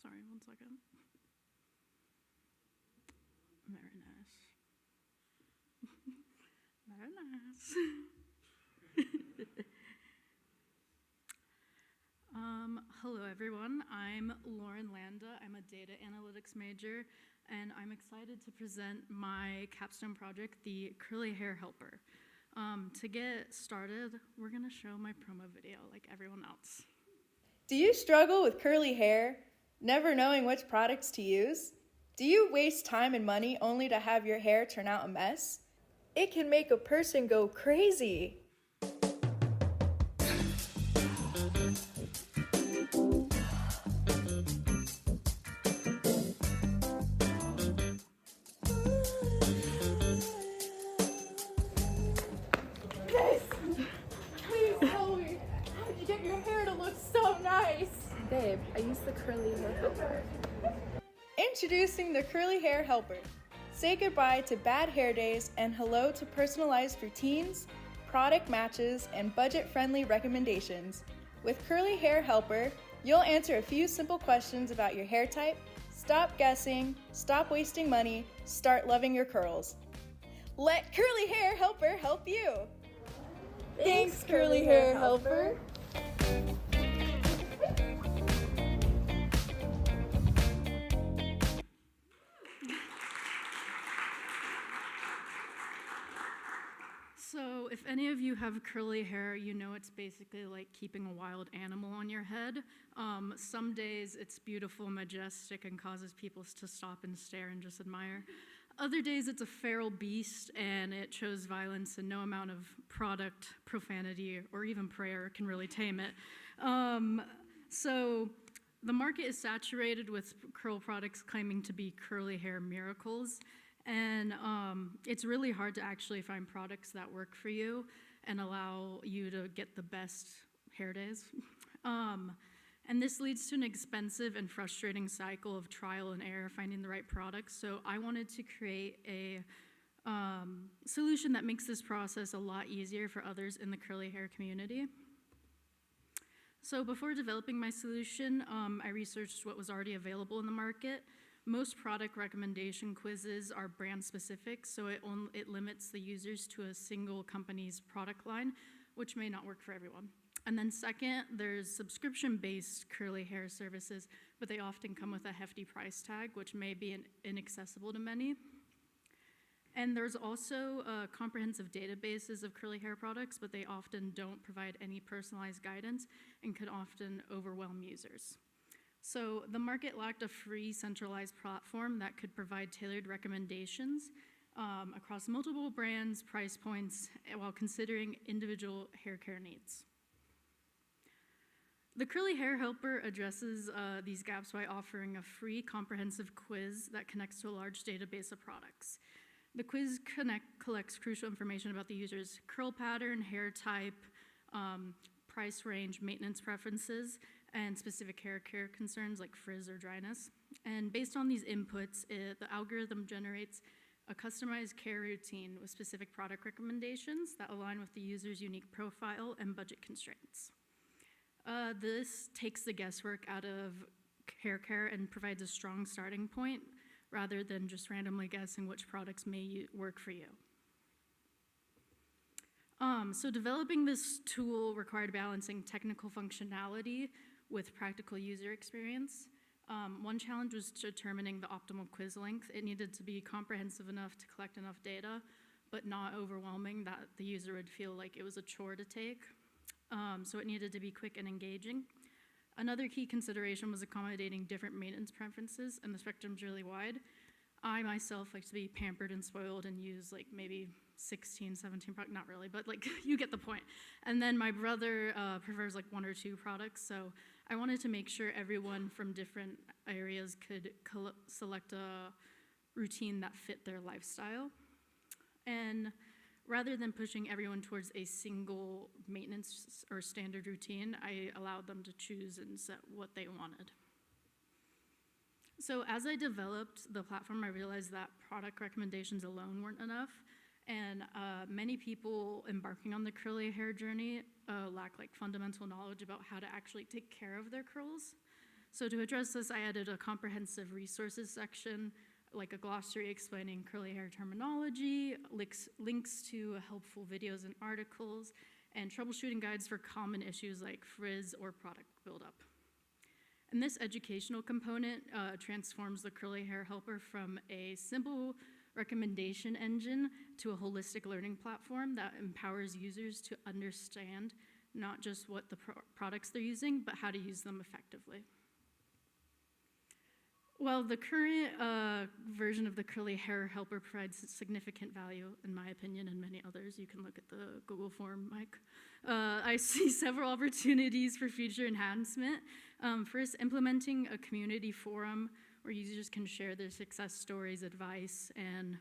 Sorry, 1 second. Very nice. Very nice. Hello everyone, I'm Lauren Landa. I'm a data analytics major, and I'm excited to present my capstone project, the Curly Hair Helper. To get started, we're gonna show my promo video like everyone else. Do you struggle with curly hair, never knowing which products to use? Do you waste time and money only to have your hair turn out a mess? It can make a person go crazy. babe, I used the curly hair helper. Introducing the Curly Hair Helper. Say goodbye to bad hair days and hello to personalized routines, product matches, and budget-friendly recommendations. With Curly Hair Helper, you'll answer a few simple questions about your hair type, stop guessing, stop wasting money, start loving your curls. Let Curly Hair Helper help you. Thanks, Curly Hair Helper. So, if any of you have curly hair, you know it's basically like keeping a wild animal on your head. Some days it's beautiful, majestic, and causes people to stop and stare and just admire. Other days it's a feral beast and it shows violence, and no amount of product, profanity, or even prayer can really tame it. So, the market is saturated with curl products claiming to be curly hair miracles. And it's really hard to actually find products that work for you and allow you to get the best hair days. And this leads to an expensive and frustrating cycle of trial and error finding the right products. So I wanted to create a solution that makes this process a lot easier for others in the curly hair community. So before developing my solution, I researched what was already available in the market. Most product recommendation quizzes are brand specific, so it limits the users to a single company's product line, which may not work for everyone. And then second, there's subscription-based curly hair services, but they often come with a hefty price tag, which may be inaccessible to many. And there's also comprehensive databases of curly hair products, but they often don't provide any personalized guidance and could often overwhelm users. So the market lacked a free centralized platform that could provide tailored recommendations across multiple brands, price points, while considering individual hair care needs. The Curly Hair Helper addresses these gaps by offering a free comprehensive quiz that connects to a large database of products. The quiz collects crucial information about the user's curl pattern, hair type, price range, maintenance preferences, and specific hair care concerns like frizz or dryness. And based on these inputs, the algorithm generates a customized care routine with specific product recommendations that align with the user's unique profile and budget constraints. This takes the guesswork out of hair care and provides a strong starting point rather than just randomly guessing which products may work for you. So developing this tool required balancing technical functionality with practical user experience. One challenge was determining the optimal quiz length. It needed to be comprehensive enough to collect enough data, but not overwhelming that the user would feel like it was a chore to take. So it needed to be quick and engaging. Another key consideration was accommodating different maintenance preferences, and the spectrum's really wide. I myself like to be pampered and spoiled and use like maybe 16, 17 products, not really, but like you get the point. And then my brother prefers like 1 or 2 products, so I wanted to make sure everyone from different areas could select a routine that fit their lifestyle. And rather than pushing everyone towards a single maintenance or standard routine, I allowed them to choose and set what they wanted. So as I developed the platform, I realized that product recommendations alone weren't enough, and many people embarking on the curly hair journey lack like fundamental knowledge about how to actually take care of their curls. So to address this, I added a comprehensive resources section, like a glossary explaining curly hair terminology, links to helpful videos and articles, and troubleshooting guides for common issues like frizz or product buildup. And this educational component transforms the Curly Hair Helper from a simple recommendation engine to a holistic learning platform that empowers users to understand not just what the products they're using, but how to use them effectively. Well, the current version of the Curly Hair Helper provides significant value, in my opinion, and many others. You can look at the Google form, Mike. I see several opportunities for future enhancement. First, implementing a community forum where users can share their success stories, advice, and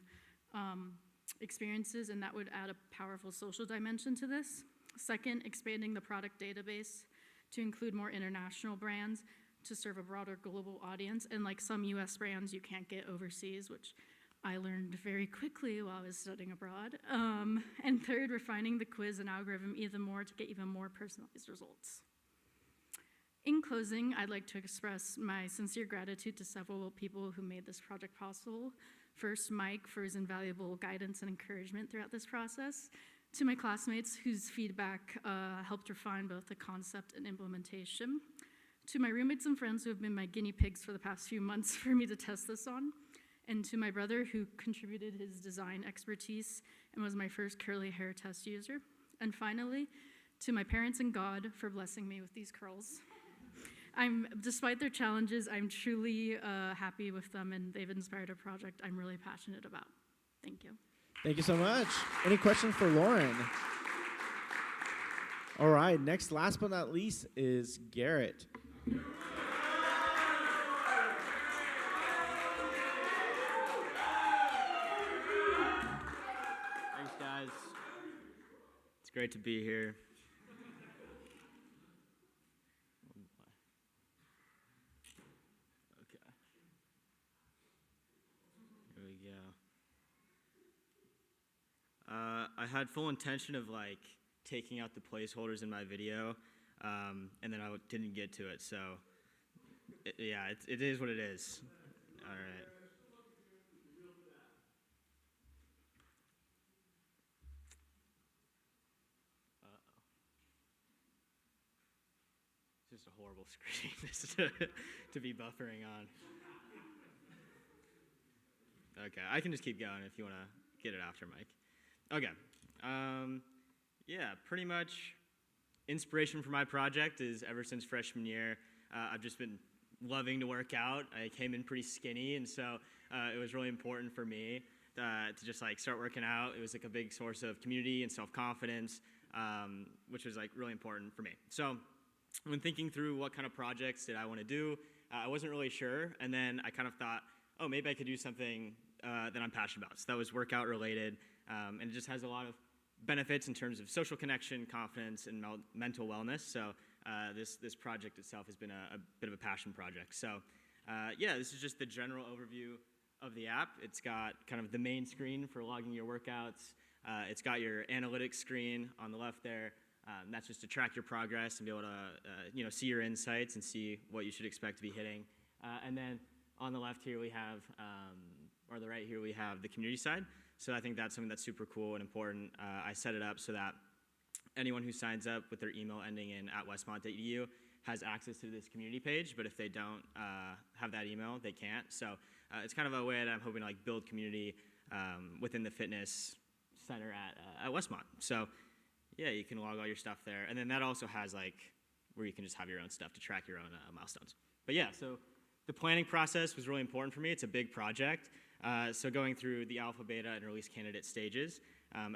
experiences, and that would add a powerful social dimension to this. Second, expanding the product database to include more international brands, to serve a broader global audience. And like some US brands you can't get overseas, which I learned very quickly while I was studying abroad. And third, refining the quiz and algorithm even more to get even more personalized results. In closing, I'd like to express my sincere gratitude to several people who made this project possible. First, Mike for his invaluable guidance and encouragement throughout this process. To my classmates whose feedback helped refine both the concept and implementation. To my roommates and friends who have been my guinea pigs for the past few months for me to test this on. And to my brother who contributed his design expertise and was my first curly hair test user. And finally, to my parents and God for blessing me with these curls. Despite their challenges, I'm truly happy with them, and they've inspired a project I'm really passionate about. Thank you. Thank you so much. Any questions for Lauren? All right, next, last but not least, is Garrett. Thanks, guys. It's great to be here. Okay. Here we go. I had full intention of taking out the placeholders in my video, and then I didn't get to it. So, it is what it is. All right. It's just a horrible screen to be buffering on. Okay, I can just keep going if you want to get it after, Mike. Okay. Yeah, pretty much inspiration for my project is ever since freshman year, I've just been loving to work out. I came in pretty skinny, and so it was really important for me to just start working out. It was a big source of community and self-confidence, which was really important for me. So when thinking through what kind of projects did I want to do, I wasn't really sure, and then I kind of thought, oh, maybe I could do something that I'm passionate about. So that was workout related, and it just has a lot of benefits in terms of social connection, confidence, and mental wellness. So this project itself has been a bit of a passion project. So yeah, this is just the general overview of the app. It's got kind of the main screen for logging your workouts. It's got your analytics screen on the left there. That's just to track your progress and be able to see your insights and see what you should expect to be hitting. And then on the left here we have, or the right here we have the community side. So I think that's something that's super cool and important. I set it up so that anyone who signs up with their email ending in @westmont.edu has access to this community page, but if they don't have that email, they can't. So it's kind of a way that I'm hoping to build community within the fitness center at Westmont. So yeah, you can log all your stuff there. And then that also has where you can just have your own stuff to track your own milestones. But yeah, so the planning process was really important for me. It's a big project. So going through the alpha, beta, and release candidate stages.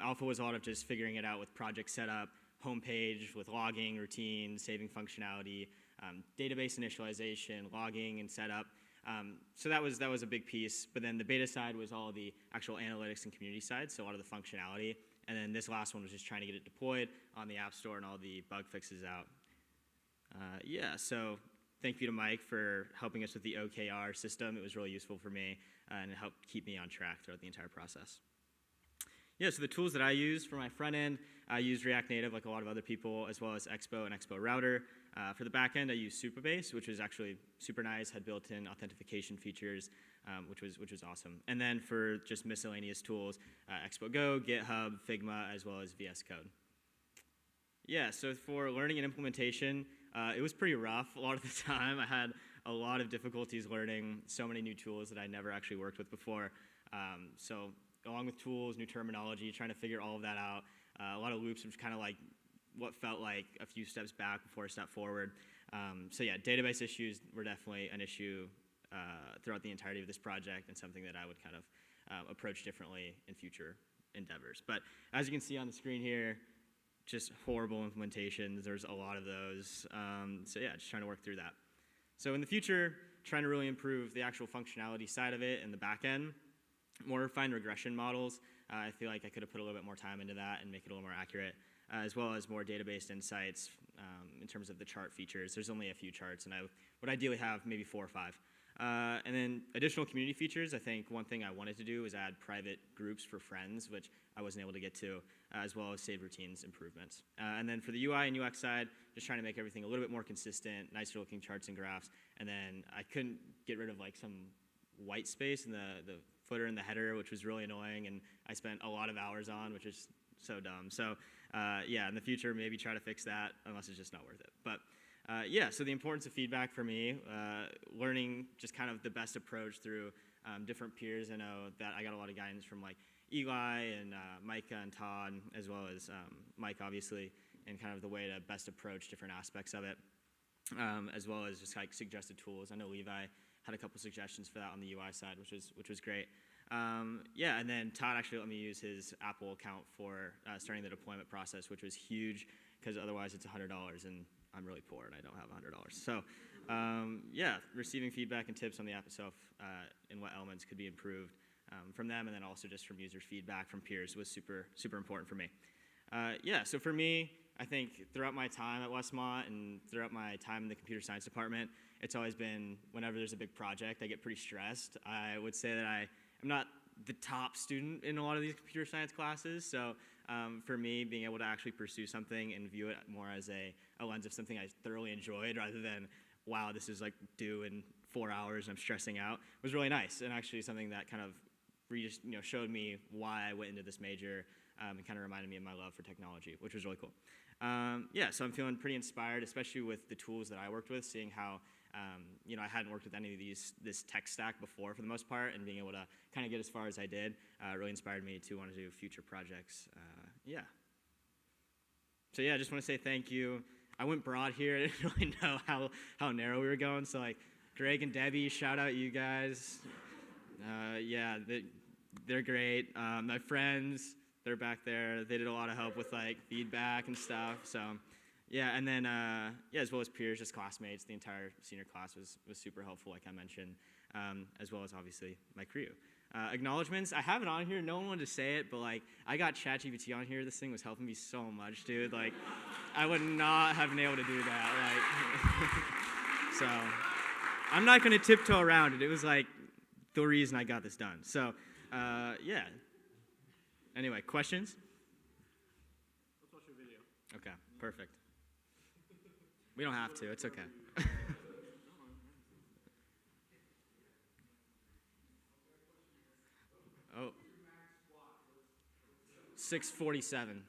Alpha was a lot of just figuring it out with project setup, homepage with logging, routines, saving functionality, database initialization, logging and setup. So that was a big piece. But then the beta side was all the actual analytics and community side, so a lot of the functionality. And then this last one was just trying to get it deployed on the App Store and all the bug fixes out. Yeah, so thank you to Mike for helping us with the OKR system. It was really useful for me, and it helped keep me on track throughout the entire process. Yeah, so the tools that I use for my front end, I use React Native like a lot of other people, as well as Expo and Expo Router. For the back end, I use Supabase, which was actually super nice, had built-in authentication features, which was awesome. And then for just miscellaneous tools, Expo Go, GitHub, Figma, as well as VS Code. Yeah, so for learning and implementation, it was pretty rough a lot of the time. I had a lot of difficulties learning so many new tools that I never actually worked with before. So along with tools, new terminology, trying to figure all of that out, a lot of loops, which kind of what felt like a few steps back before a step forward. So yeah, database issues were definitely an issue throughout the entirety of this project, and something that I would kind of approach differently in future endeavors. But as you can see on the screen here, just horrible implementations. There's a lot of those. So yeah, just trying to work through that. So in the future, trying to really improve the actual functionality side of it and the back end, more refined regression models. I feel like I could have put a little bit more time into that and make it a little more accurate, as well as more database insights in terms of the chart features. There's only a few charts, and I would ideally have maybe 4 or 5. And then additional community features, I think one thing I wanted to do was add private groups for friends, which I wasn't able to get to, as well as save routines improvements. And then for the UI and UX side, just trying to make everything a little bit more consistent, nicer looking charts and graphs. And then I couldn't get rid of like some white space in the footer and the header, which was really annoying, and I spent a lot of hours on, which is so dumb. So yeah, in the future, maybe try to fix that, unless it's just not worth it. But yeah, so the importance of feedback for me, learning just kind of the best approach through different peers. I know that I got a lot of guidance from like Eli and Micah and Todd, as well as Mike, obviously, and kind of the way to best approach different aspects of it, as well as just like suggested tools. I know Levi had a couple suggestions for that on the UI side, which was great. Yeah, and then Todd actually let me use his Apple account for starting the deployment process, which was huge, because otherwise it's $100, and I'm really poor and I don't have $100. So yeah, receiving feedback and tips on the app itself and what elements could be improved from them, and then also just from users' feedback from peers was super, super important for me. Yeah, so for me, I think throughout my time at Westmont and throughout my time in the computer science department, it's always been whenever there's a big project, I get pretty stressed. I would say that I'm not the top student in a lot of these computer science classes, so for me, being able to actually pursue something and view it more as a lens of something I thoroughly enjoyed rather than, wow, this is like due in 4 hours and I'm stressing out, was really nice, and actually something that kind of showed me why I went into this major and kind of reminded me of my love for technology, which was really cool. Yeah, so I'm feeling pretty inspired, especially with the tools that I worked with, seeing how I hadn't worked with any of this tech stack before for the most part, and being able to kind of get as far as I did really inspired me to want to do future projects. Yeah. So yeah, I just want to say thank you. I went broad here. I didn't really know how narrow we were going. So like Greg and Debbie, shout out you guys. Yeah, they're great. My friends, they're back there. They did a lot of help with like feedback and stuff. So yeah, and then yeah, as well as peers, just classmates. The entire senior class was super helpful, like I mentioned, as well as obviously my crew. Acknowledgements, I have it on here. No one wanted to say it, but like I got ChatGPT on here. This thing was helping me so much, dude. Like I would not have been able to do that. Like so, I'm not gonna tiptoe around it. It was like the reason I got this done. So yeah. Anyway, questions? Let's watch your video. Okay, perfect. We don't have to. It's okay. Oh. 647.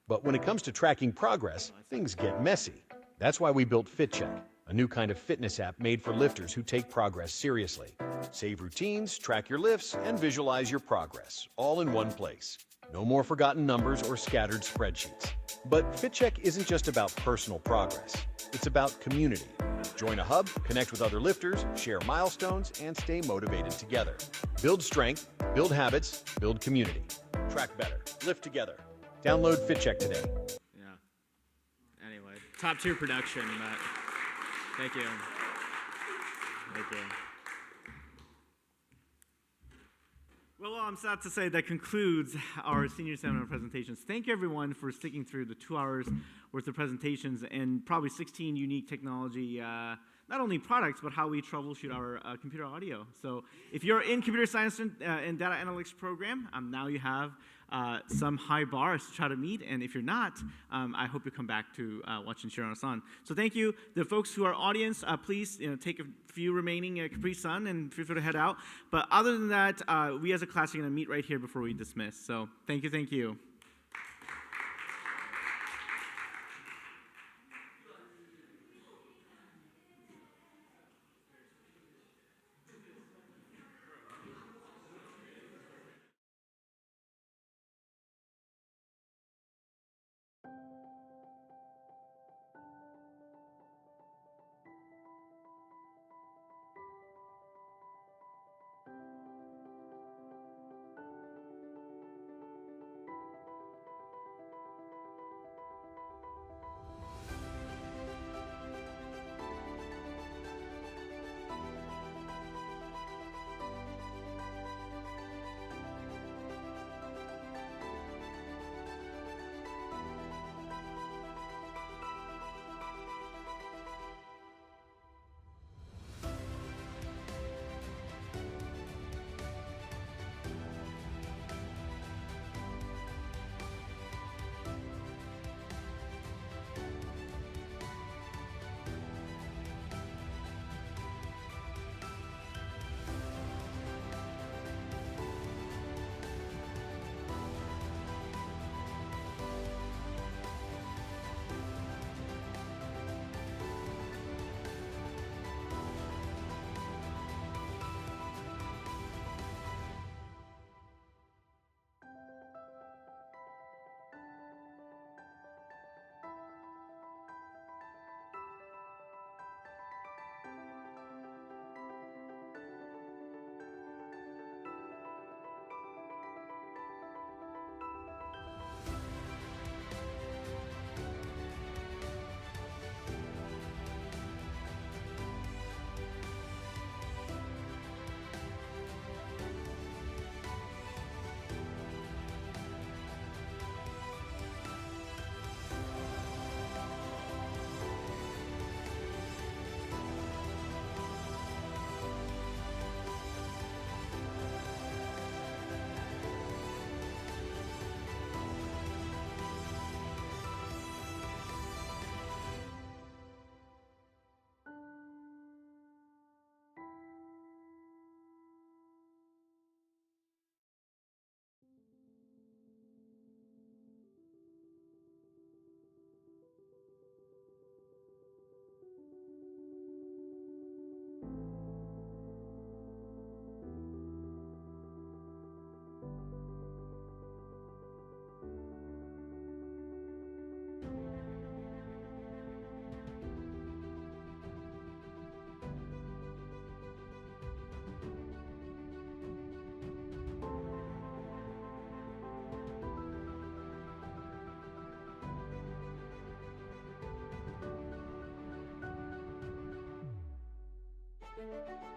But when it comes to tracking progress, things get messy. That's why we built FitCheck, a new kind of fitness app made for lifters who take progress seriously. Save routines, track your lifts, and visualize your progress, all in one place. No more forgotten numbers or scattered spreadsheets. But FitCheck isn't just about personal progress. It's about community. Join a hub, connect with other lifters, share milestones, and stay motivated together. Build strength, build habits, build community. Track better, lift together. Download FitCheck today. Yeah. Anyway, top tier production, but thank you. Thank you. Well, I'm sad to say that concludes our senior seminar presentations. Thank you, everyone, for sticking through the 2 hours worth of presentations and probably 16 unique technology, not only products, but how we troubleshoot our computer audio. So if you're in computer science and data analytics program, now you have some high bars to try to meet. And if you're not, I hope you come back to watch and cheer us on. So thank you. The folks who are audience, please take a few remaining Capri Sun and feel free to head out. But other than that, we as a class are going to meet right here before we dismiss. So thank you, thank you. you.